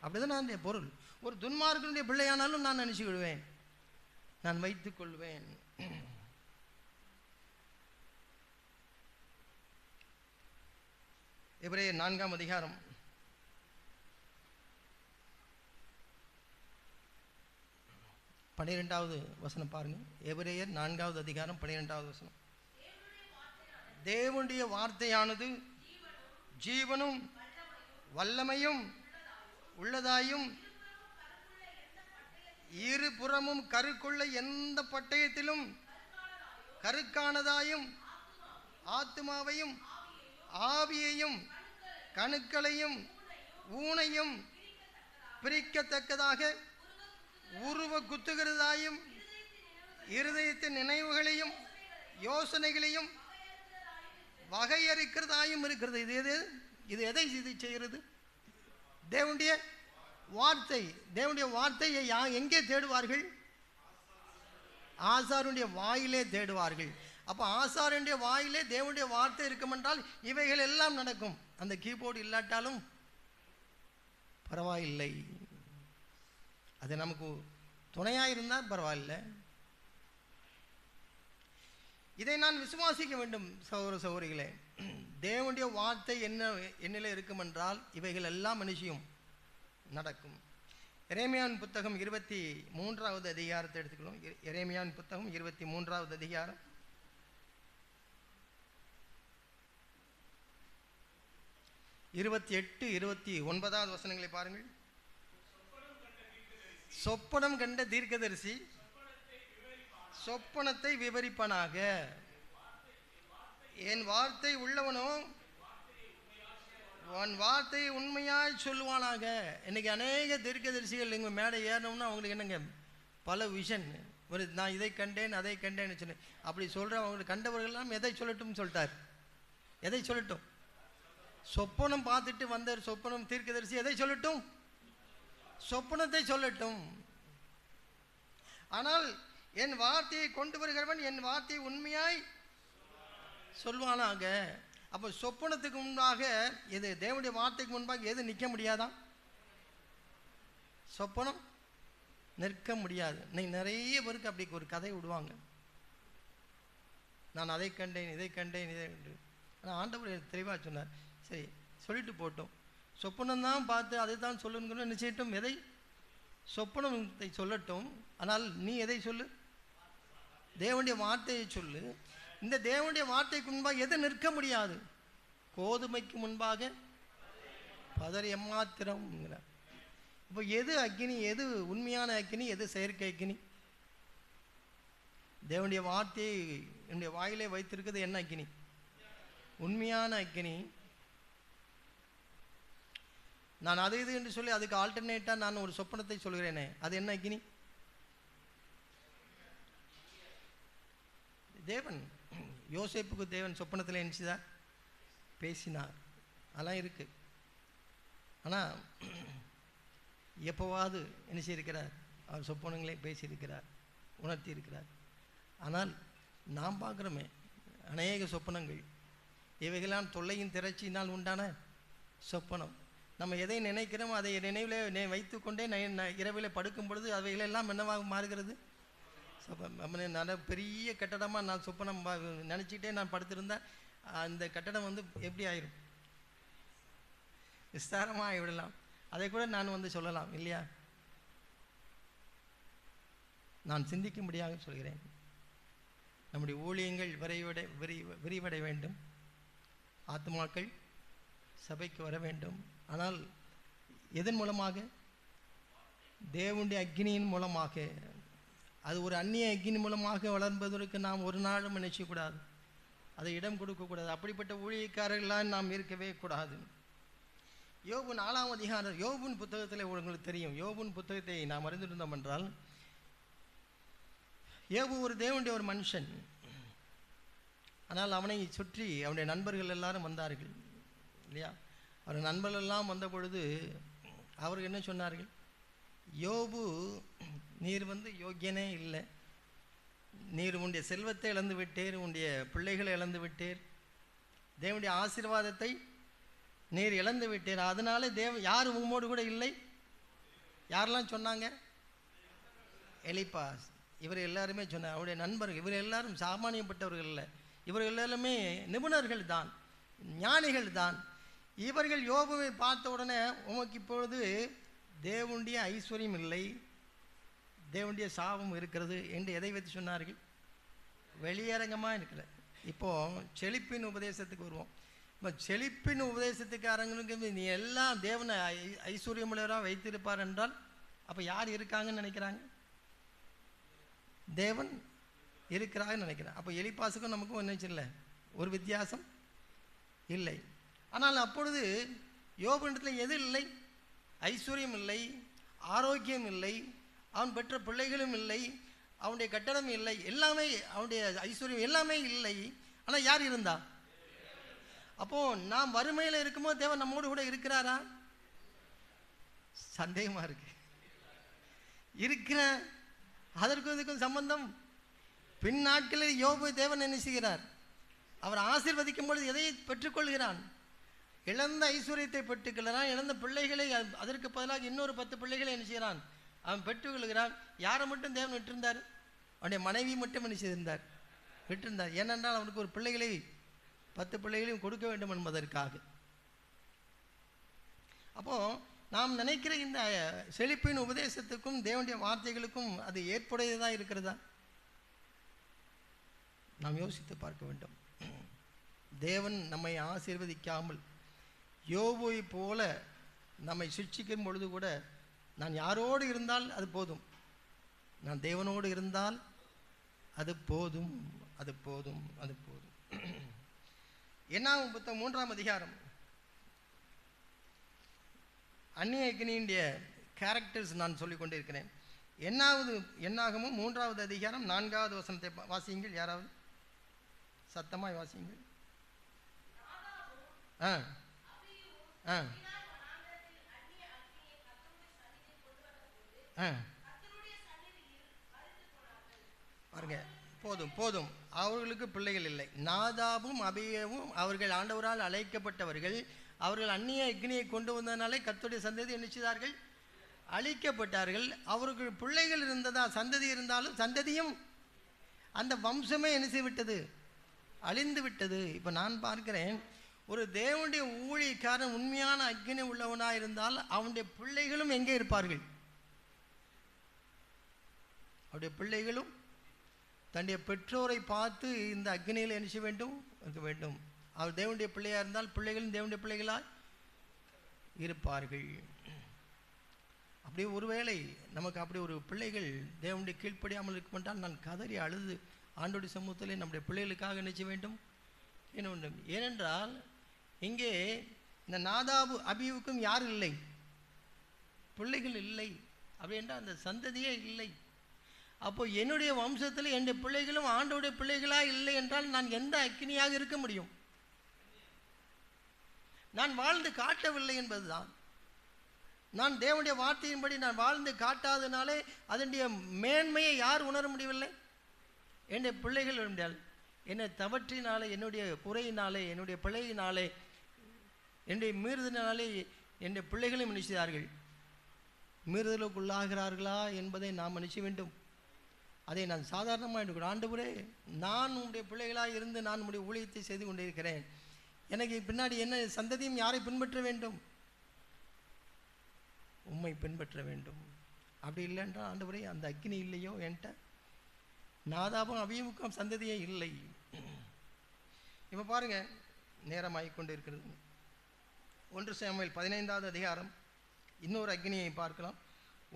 அப்படிதான் நான் பொருள். ஒரு துன்மார்க்கனுடைய பிள்ளையானாலும் நான் நினச்சிக்கிடுவேன், நான் வைத்துக்கொள்வேன். எபிரேயர் 4ஆம் அதிகாரம் 12வது வசனம் பாருங்க. எபிரேயர் 4ஆவது அதிகாரம் 12வது வசனம். தேவனுடைய வார்த்தையானது ஜீவனும் வல்லமையும் உள்ளதாயும் இருபுறமும் கருக்குள்ள எந்த பட்டயத்திலும் கருக்கானதாயும் ஆத்துமாவையும் ஆவியையும் கணுக்களையும் ஊனையும் பிரிக்கத்தக்கதாக உருவ குத்துகிறதாயும் இருதயத்தின் நினைவுகளையும் யோசனைகளையும் வகையறுக்கிறதாயும் இருக்கிறது. இது எதை செய்கிறது? தேவனுடைய வார்த்தை. தேவனுடைய வார்த்தையை எங்கே தேடுவார்கள்? ஆசாருடைய வாயிலே தேடுவார்கள். அப்போ ஆசாருடைய வாயிலே தேவனுடைய வார்த்தை இருக்கும் என்றால் இவைகள் எல்லாம் நடக்கும். அந்த கீபோர்டு இல்லாட்டாலும் பரவாயில்லை, அது நமக்கு துணையாக இருந்தால் பரவாயில்லை. இதை நான் விசுவாசிக்க வேண்டும். சகோதர சகோதரிகளே, தேவனுடைய வார்த்தை என்னிலே இருக்கும் என்றால் இவைகள் எல்லாம் மனுஷியும் நடக்கும். எரேமியாவின் புத்தகம் 23வது அதிகாரத்தை எடுத்துக்கிறோம். எரேமியாவின் புத்தகம் 23வது அதிகாரம் 23 28, 29 வசனங்களை பாருங்கள். சொப்பனம் கண்ட தீர்க்கதரிசி சொப்பனத்தை விவரிப்பனாக. என் வார்த்தை உள்ளவனோ உன் வார்த்தையை உண்மையாய் சொல்லுவானாக. இன்னைக்கு அநேக தீர்க்கதரிசிகள் இங்கே மேடை ஏறணும்னா அவங்களுக்கு என்னங்க பல விஷன். நான் இதை கண்டேன் அதை கண்டேன்னு சொன்னேன். அப்படி சொல்கிற அவங்களுக்கு கண்டவர்கள்லாம் எதை சொல்லட்டும் சொல்லிட்டார். எதை சொல்லட்டும்? சொப்பனம் பார்த்துட்டு வந்த சொப்பனம் தீர்க்கதரிசி எதை சொல்லட்டும்? சொப்பனத்தை சொல்லட்டும். ஆனால் என் வார்த்தையை கொண்டு வருகிறவன் என் வார்த்தையை உண்மையாய் சொல்வானாக. அப்போ சொப்பனத்துக்கு முன்பாக எது, தேவனுடைய வார்த்தைக்கு முன்பாக எது நிற்க முடியாதான்? சொப்பனம் நிற்க முடியாது. இன்னைக்கு நிறைய பேருக்கு அப்படி ஒரு கதை விடுவாங்க. நான் அதை கண்டேன் இதை கண்டேன் இதை கண்டேன். ஆனால் ஆண்டவர் தெளிவாக சொன்னார், சரி சொல்லிட்டு போட்டோம். சொப்பனம்தான் பார்த்து அதை தான் சொல்லுன்னு நிச்சயிட்டும். எதை? சொப்பனத்தை சொல்லட்டும். ஆனால் நீ எதை சொல்லு? தேவனுடைய வார்த்தையை சொல்லு. இந்த தேவனுடைய வார்த்தைக்கு முன்பாக எது நிற்க முடியாது? கோதுமைக்கு முன்பாக பதர் எம்மாத்திரம். இப்போ எது அக்கினி? எது உண்மையான அக்கினி? எது செயற்கை அக்கினி? தேவனுடைய வார்த்தையை என்னுடைய வாயிலே வைத்திருக்கிறது என்ன அக்கினி? உண்மையான அக்கினி. நான் அது இது என்று சொல்லி அதுக்கு ஆல்டர்னேட்டாக நான் ஒரு சொப்பனத்தை சொல்கிறேனே, அது என்ன அக்கினி? தேவன் யோசேப்புக்கு தேவன் சொப்பனத்தில் நினைச்சுதா பேசினார், அதெல்லாம் இருக்கு. ஆனால் எப்போவாது என்ன செய்திருக்கிறார்? அவர் சொப்பனங்களே பேசியிருக்கிறார், உணர்த்தி இருக்கிறார். ஆனால் நாம் பார்க்குறோமே அநேக சொப்பனங்கள், இவைகளாம் தொல்லையின் திரட்சியினால் உண்டான சொப்பனம். நம்ம எதை நினைக்கிறோமோ அதை நினைவில் வைத்து கொண்டே இரவில் படுக்கும் பொழுது அவைகளெல்லாம் என்னவாக மாறுகிறது? நல்ல பெரிய கட்டடமாக நான் சொப்பனம் நினச்சிக்கிட்டே நான் படுத்திருந்தேன். அந்த கட்டடம் எப்படி ஆயிரும்? விஸ்தாரமாக ஆகிவிடலாம். அதை கூட நான் சொல்லலாம் இல்லையா? நான் சிந்திக்கும்படியாக சொல்கிறேன். நம்முடைய ஊழியங்கள் விரிவடை வேண்டும், ஆத்மாக்கள் சபைக்கு வர வேண்டும். ஆனால் எதன் மூலமாக? தேவனுடைய அக்னியின் மூலமாக. அது ஒரு அந்நிய அக்னி மூலமாக வளர்ப்பதற்கு நாம் ஒரு நாளும் நினைச்சக்கூடாது, அதை இடம் கொடுக்கக்கூடாது. அப்படிப்பட்ட ஊழியக்காரர்களாக நாம் இருக்கவே கூடாது. யோபு 4ஆம் அதிகாரம், யோபுன் புத்தகத்தில் உங்களுக்கு தெரியும். யோபுன் புத்தகத்தை நாம் அறிந்திருந்தோம் என்றால், யோபு ஒரு தேவனுடைய ஒரு மனுஷன். ஆனால் அவனை சுற்றி அவனுடைய நண்பர்கள் எல்லாரும் வந்தார்கள் இல்லையா? அவர் நண்பர்கள் எல்லாம் வந்த பொழுது அவர்கள் என்ன சொன்னார்கள்? யோபு, நீர் யோக்கியனே இல்லை, நீர் உன்னுடைய செல்வத்தை இழந்து விட்டீர், உன்னுடைய பிள்ளைகளை இழந்து விட்டீர், தேவனுடைய ஆசீர்வாதத்தை நீர் இழந்து விட்டீர், அதனால யார் உம்மோடு கூட இல்லை? யாரெல்லாம் சொன்னாங்க? எலிப்பாஸ், இவர் எல்லாருமே சொன்னார். அவருடைய நண்பர்கள் இவர் எல்லாரும் சாமானியப்பட்டவர்கள் இல்லை, இவர்கள் எல்லாருமே நிபுணர்கள் தான், ஞானிகள் தான். இவர்கள் யோபுவை பார்த்த உடனே உமக்கு இப்பொழுது தேவனுடைய ஐஸ்வர்யம் இல்லை, தேவனுடைய சாபம் இருக்கிறது என்று எதை வைத்து சொன்னார்கள்? வெளியரங்கமாக இருக்கிற. இப்போது செழிப்பின் உபதேசத்துக்கு வருவோம். இப்போ செழிப்பின் உபதேசத்துக்காரங்களுக்கு நீ எல்லாம் தேவனை ஐஸ்வர்யமுள்ளவராக வைத்திருப்பார் என்றால் அப்போ யார் இருக்காங்கன்னு நினைக்கிறாங்க? தேவன் இருக்கிறாங்கன்னு நினைக்கிறேன். அப்போ எலிப்பாசுக்கும் நமக்கும் என்ன இல்லை, ஒரு வித்தியாசம் இல்லை. ஆனால் அப்பொழுது யோபனிடத்தில் எது இல்லை? ஐஸ்வர்யம் இல்லை, ஆரோக்கியம் இல்லை, அவன் பெற்ற பிள்ளைகளும் இல்லை, அவனுடைய கட்டடம் இல்லை, எல்லாமே அவனுடைய ஐஸ்வர்யம் எல்லாமே இல்லை. ஆனால் யார் இருந்தா? அப்போ நாம் வறுமையில் இருக்கும்போது தேவன் நம்மோடு கூட இருக்கிறாரா? சந்தேகமா இருக்கு. இருக்கிற அதற்கும் இதுக்கும் சம்பந்தம். பின் நாட்களில் யோபு தேவன் என்ன செய்கிறார்? அவர் ஆசீர்வதிக்கும் பொழுது எதை பெற்றுக்கொள்கிறான்? இழந்த ஐஸ்வர்யத்தை பெற்றுக்கொள்கிறான், இழந்த பிள்ளைகளை, அதற்கு பதிலாக இன்னொரு 10 பிள்ளைகளை என்ன செய்கிறான்? அவன் பெற்றுக்கொள்கிறான். யாரை மட்டும் தேவன் விட்டிருந்தார்? அவனுடைய மனைவி மட்டும் என்ன செய்திருந்தார்? விட்டிருந்தார். ஏனென்றால் அவனுக்கு ஒரு பிள்ளைகளை 10 பிள்ளைகளையும் கொடுக்க வேண்டும் என்பதற்காக. அப்போ நாம் நினைக்கிற இந்த செழிப்பின் உபதேசத்துக்கும் தேவனுடைய வார்த்தைகளுக்கும் அது ஏற்புடையதாக இருக்கிறதா? நாம் யோசித்து பார்க்க வேண்டும். தேவன் நம்மை ஆசீர்வதிக்காமல் யோபுவை போல நம்மை சிக்ஷிக்கும் பொழுது கூட நான் யாரோடு இருந்தால் அது போதும், நான் தேவனோடு இருந்தால் அது போதும், அது போதும், அது போதும். என்னாகும் புத்தகம் 3ஆம் அதிகாரம் அந்நிய அக்னியுடைய கேரக்டர்ஸ் நான் சொல்லிக் கொண்டிருக்கிறேன். என்னாகமும் 3ஆவது அதிகாரம் 4வது வசனத்தை வாசியுங்கள். யாராவது சத்தமாய் வாசியுங்கள். ஆ ஆ ஆ பாருங்க, போதும் போதும், அவர்களுக்கு பிள்ளைகள் இல்லை. நாதாபும் அபியவும் அவர்கள் ஆண்டவரால் அழைக்கப்பட்டவர்கள். அவர்கள் அந்நிய அக்னியை கொண்டு வந்ததனாலே கர்த்தருடைய சந்ததி என்ன செய்தார்கள்? அழிக்கப்பட்டார்கள். அவர்கள் பிள்ளைகள் இருந்ததா, சந்ததி இருந்தாலும் சந்ததியும் அந்த வம்சமே என்ன செய்துவிட்டது? அழிந்து விட்டது. இப்போ நான் பார்க்கிறேன், ஒரு தேவனுடைய ஊழியக்காரன் உண்மையான அக்னி உள்ளவனாக இருந்தால் அவனுடைய பிள்ளைகளும் எங்கே இருப்பார்கள்? அவருடைய பிள்ளைகளும் தன்னுடைய பெற்றோரை பார்த்து இந்த அக்னியில் என்ன செய்ய வேண்டும்? இருக்க வேண்டும். அவர் தேவனுடைய பிள்ளையாக இருந்தால் பிள்ளைகளும் தேவனுடைய பிள்ளைகளாக இருப்பார்கள். அப்படியே ஒருவேளை நமக்கு அப்படி ஒரு பிள்ளைகள் தேவனுடைய கீழ்ப்படியாமல் இருக்குமென்றால் நான் கதறி அழுது ஆண்டோடைய சமூகத்தில் நம்முடைய பிள்ளைகளுக்காக என்ன செய்ய வேண்டும்? என்ன வேண்டும்? ஏனென்றால் இங்கே இந்த நாதாபு அபியுக்கும் யார் இல்லை? பிள்ளைகள் இல்லை. அப்படி என்றால் அந்த சந்ததியே இல்லை. அப்போ என்னுடைய வம்சத்தில் என்னுடைய பிள்ளைகளும் ஆண்டோடைய பிள்ளைகளாக இல்லை என்றால் நான் எந்த அக்னியாக இருக்க முடியும்? நான் வாழ்ந்து காட்டவில்லை என்பதுதான். நான் தேவனுடைய வார்த்தையின்படி நான் வாழ்ந்து காட்டாதனாலே அதனுடைய மேன்மையை யார் உணர முடியவில்லை? என்னுடைய பிள்ளைகள் என்றால் என்னை தவற்றினாலே, என்னுடைய குறையினாலே, என்னுடைய பிள்ளையினாலே, என்னுடைய மீறுதலினாலே என்னுடைய பிள்ளைகளும் நினைச்சார்கள். மீறுதலுக்குள்ளாகிறார்களா என்பதை நாம் நினைச்ச வேண்டும். அதை நான் சாதாரணமாக எடுக்கணும். ஆண்டவரே, நான் உன்னுடைய பிள்ளைகளாக இருந்து நான் உன்னுடைய ஊழியத்தை செய்து கொண்டிருக்கிறேன். எனக்கு பின்னாடி என்ன சந்ததியும் யாரை பின்பற்ற வேண்டும்? உம்மை பின்பற்ற வேண்டும். அப்படி இல்லைன்றால் ஆண்டவரே அந்த அக்னி இல்லையோ என்கிட்ட, நாதாபும் அபியுக்கும் சந்ததியே இல்லை. இப்போ பாருங்க, நேரமாகிக் கொண்டு இருக்கிறது. 1 சாமுவேல் 15வது அதிகாரம் இன்னொரு அக்னியை பார்க்கலாம்.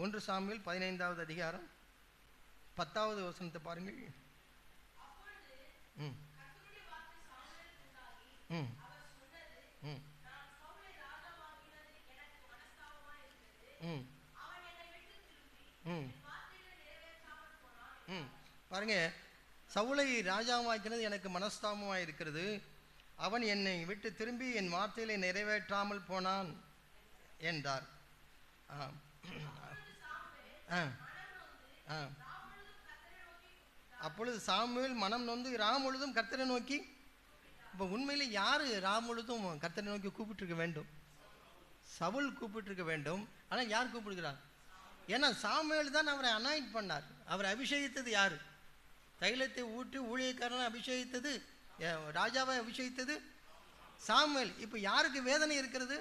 1 சாமுவேல் 15வது அதிகாரம் 10வது வசனத்தை பாருங்கள். ம் ம் ம் ம் ம் ம் பாருங்க, சவுலை ராஜாவாக்கினது எனக்கு மனஸ்தாபமாக இருக்கிறது. அவன் என்னை விட்டு திரும்பி என் வார்த்தைகளை நிறைவேற்றாமல் போனான் என்றார். ஆ ஆ ஆ அப்பொழுது சாமுவேல் மனம் நொந்து ராம் முழுதும் கர்த்தரை நோக்கி. இப்போ உண்மையிலே யார் ராம் முழுதும் கர்த்தரை நோக்கி கூப்பிட்டுருக்க வேண்டும்? சவுல் கூப்பிட்டுருக்க வேண்டும். ஆனால் யார் கூப்பிடுகிறார்? ஏன்னா சாமுவேல் தான் அவரை அனாயிண்ட் பண்ணார். அவரை அபிஷேகித்தது யார்? தைலத்தை ஊற்றி ஊழியக்காரனை அபிஷேகித்தது, ராஜாவை அபிஷேகித்தது சாமுவேல். இப்போ யாருக்கு வேதனை இருக்கிறது?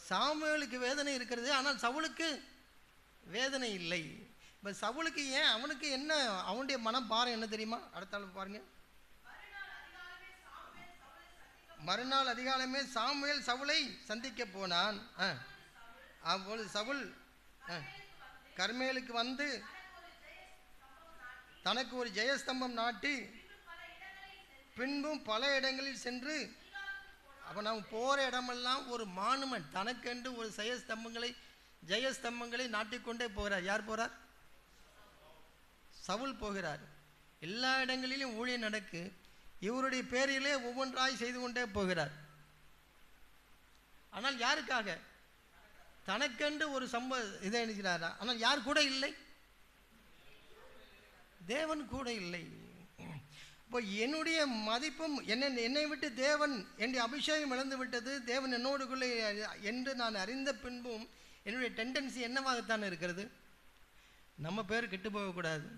சாமுவேலுக்கு வேதனை இருக்கிறது. ஆனால் சவுலுக்கு வேதனை இல்லை. இப்போ சவுலுக்கு ஏன்? அவனுக்கு என்ன? அவனுடைய மனம் பாரம் என்ன தெரியுமா? அடுத்த பாருங்க. மறுநாள் அதிகாலமே சாமுவேல் சவுலை சந்திக்க போனான். அப்பொழுது சவுல் கர்மேலுக்கு வந்து தனக்கு ஒரு ஜெயஸ்தம்பம் நாட்டி பின்பும் பல இடங்களில் சென்று, அப்போ நாம் போகிற இடமெல்லாம் ஒரு மானுமெண்ட், தனக்கென்று ஒரு ஜெயஸ்தம்பங்களை நாட்டிக்கொண்டே போகிறார். யார் போகிறார்? சவுல் போகிறார். எல்லா இடங்களிலும் ஊழியம் நடக்கு. இவருடைய பேரிலே ஒவ்வொன்றாய் செய்து கொண்டே போகிறார். ஆனால் யாருக்காக? தனக்கென்று ஒரு இதை நினைக்கிறாரா? ஆனால் யார் கூட இல்லை? தேவன் கூட இல்லை. இப்போ என்னுடைய மதிப்பும் என்னை விட்டு தேவன், என்னுடைய அபிஷேகம் இழந்து விட்டது, தேவன் என்னோடுக்குள்ளே என்று நான் அறிந்த பின்பும் என்னுடைய டெண்டன்சி என்னவாகத்தான் இருக்கிறது? நம்ம பேர் கெட்டு போகக்கூடாது,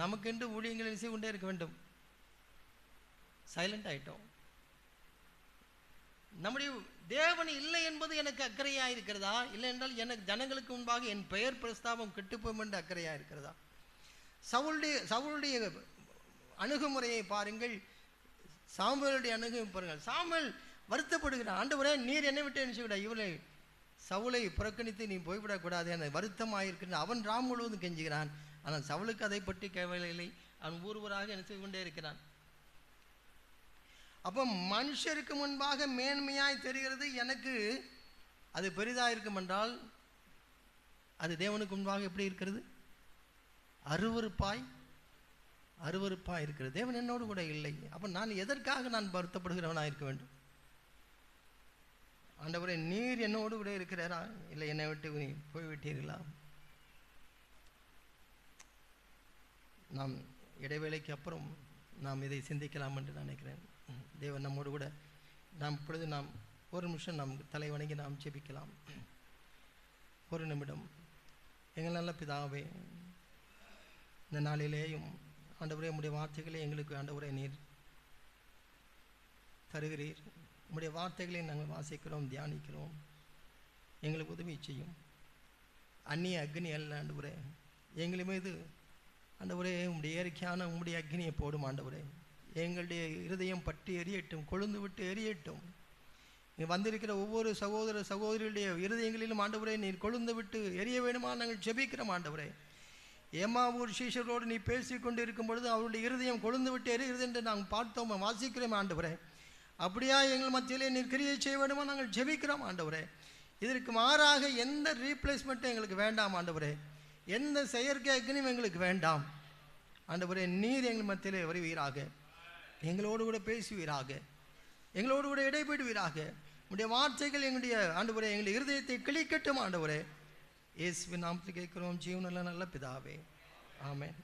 நமக்கென்று ஊழியங்களை செய்து கொண்டே இருக்க வேண்டும். சைலண்ட் ஆகிட்டோம். நம்முடைய தேவன் இல்லை என்பது எனக்கு அக்கறையாக இருக்கிறதா? இல்லை என்றால் எனக்கு ஜனங்களுக்கு முன்பாக என் பெயர் பிரஸ்தாபம் கெட்டுப்போம் என்று அக்கறையாக இருக்கிறதா? சவுலுடைய அணுகுமுறையை பாருங்கள், சாமுவேலுடைய அணுகுமுறை பாருங்கள். சாமுவேல் வருத்தப்படுகிறான். ஆண்டவரே, நீர் என்னை விட்டு என்ன செய்யக்கூடாது, இவளை சவுலை புறக்கணித்து நீ போய்விடக்கூடாது என வருத்தமாயிருக்கிற அவன் ராம் முழுவதும் கெஞ்சுகிறான். ஆனால் சவுலுக்கு அதை பற்றி கேவலையில்லை. அவன் ஒருவராக என்ன செய்து கொண்டே இருக்கிறான். அப்போ மனுஷருக்கு முன்பாக மேன்மையாய் தெரிகிறது எனக்கு அது பெரிதாக இருக்கும் என்றால், அது தேவனுக்கு முன்பாக எப்படி இருக்கிறது, அருவருப்பாய் இருக்கிறது. தேவன் என்னோடு கூட இல்லை. அப்போ நான் எதற்காக நான் வருத்தப்படுகிறவனாக இருக்க வேண்டும்? ஆண்டவரே, நீர் என்னோடு கூட இருக்கிறாரா, இல்லை என்னை விட்டு நீ போய்விட்டீர்களா? நாம் இடைவேளைக்கு அப்புறம் நாம் இதை சிந்திக்கலாம் என்று நினைக்கிறேன். தேவன் நம்மோடு கூட நாம் இப்பொழுது நாம் ஒரு நிமிஷம் நாம் தலை வணங்கி நாம் ஜெபிக்கலாம். ஒரு நிமிடம். எங்கள் நல்ல பிதாவே, இந்த நாளிலேயும் ஆண்டவரே உம்முடைய வார்த்தைகளை எங்களுக்கு ஆண்டவரே நீர் தருகிறீர். உம்முடைய வார்த்தைகளை நாங்கள் வாசிக்கிறோம், தியானிக்கிறோம். எங்களுக்கு உதவி செய்யும். அந்நிய அக்னி அல்ல ஆண்டவரே, எங்கள் மீது ஆண்டவரே உம்முடைய இயற்கையான உம்முடைய அக்னியை போடும் ஆண்டவரே. எங்களுடைய இருதயம் பற்றி எரியட்டும், கொழுந்து விட்டு எரியட்டும். இங்கே வந்திருக்கிற ஒவ்வொரு சகோதர சகோதரியுடைய இருதயங்களிலும் ஆண்டவரே நீர் கொழுந்து விட்டு எரிய வேணுமா நாங்கள் ஜெபிக்கிறோம் ஆண்டவரே. எம்மாவூர் சீஷர்களோடு நீ பேசி கொண்டு இருக்கும் பொழுது அவருடைய இருதயம் கொழுந்து விட்டு எரிகிறது என்று நாங்கள் பார்த்தோம், வாசிக்கிறோம் ஆண்டவரே. அப்படியா எங்கள் மத்தியிலே நீர் கிரியை செய்ய வேண்டுமா நாங்கள் ஜெபிக்கிறோம் ஆண்டவரே. இதற்கு மாறாக எந்த ரீப்ளேஸ்மெண்ட்டும் எங்களுக்கு வேண்டாம் ஆண்டவரே. எந்த செயற்கை அக்னியும் எங்களுக்கு வேண்டாம் ஆண்டவரே. நீர் எங்கள் மத்தியிலே வருவீராக, எங்களோடு கூட பேசுவீராக, எங்களோடு கூட இடைபெடுவீராக. உடைய வார்த்தைகள் எங்களுடைய ஆண்டவரே எங்களுடைய இருதயத்தை கிளிக்கட்டும் ஆண்டவரே. இயேசுவின் நாமத்தில் கேட்கிறோம் ஜீவனுள்ள நல்ல பிதாவே, ஆமென்.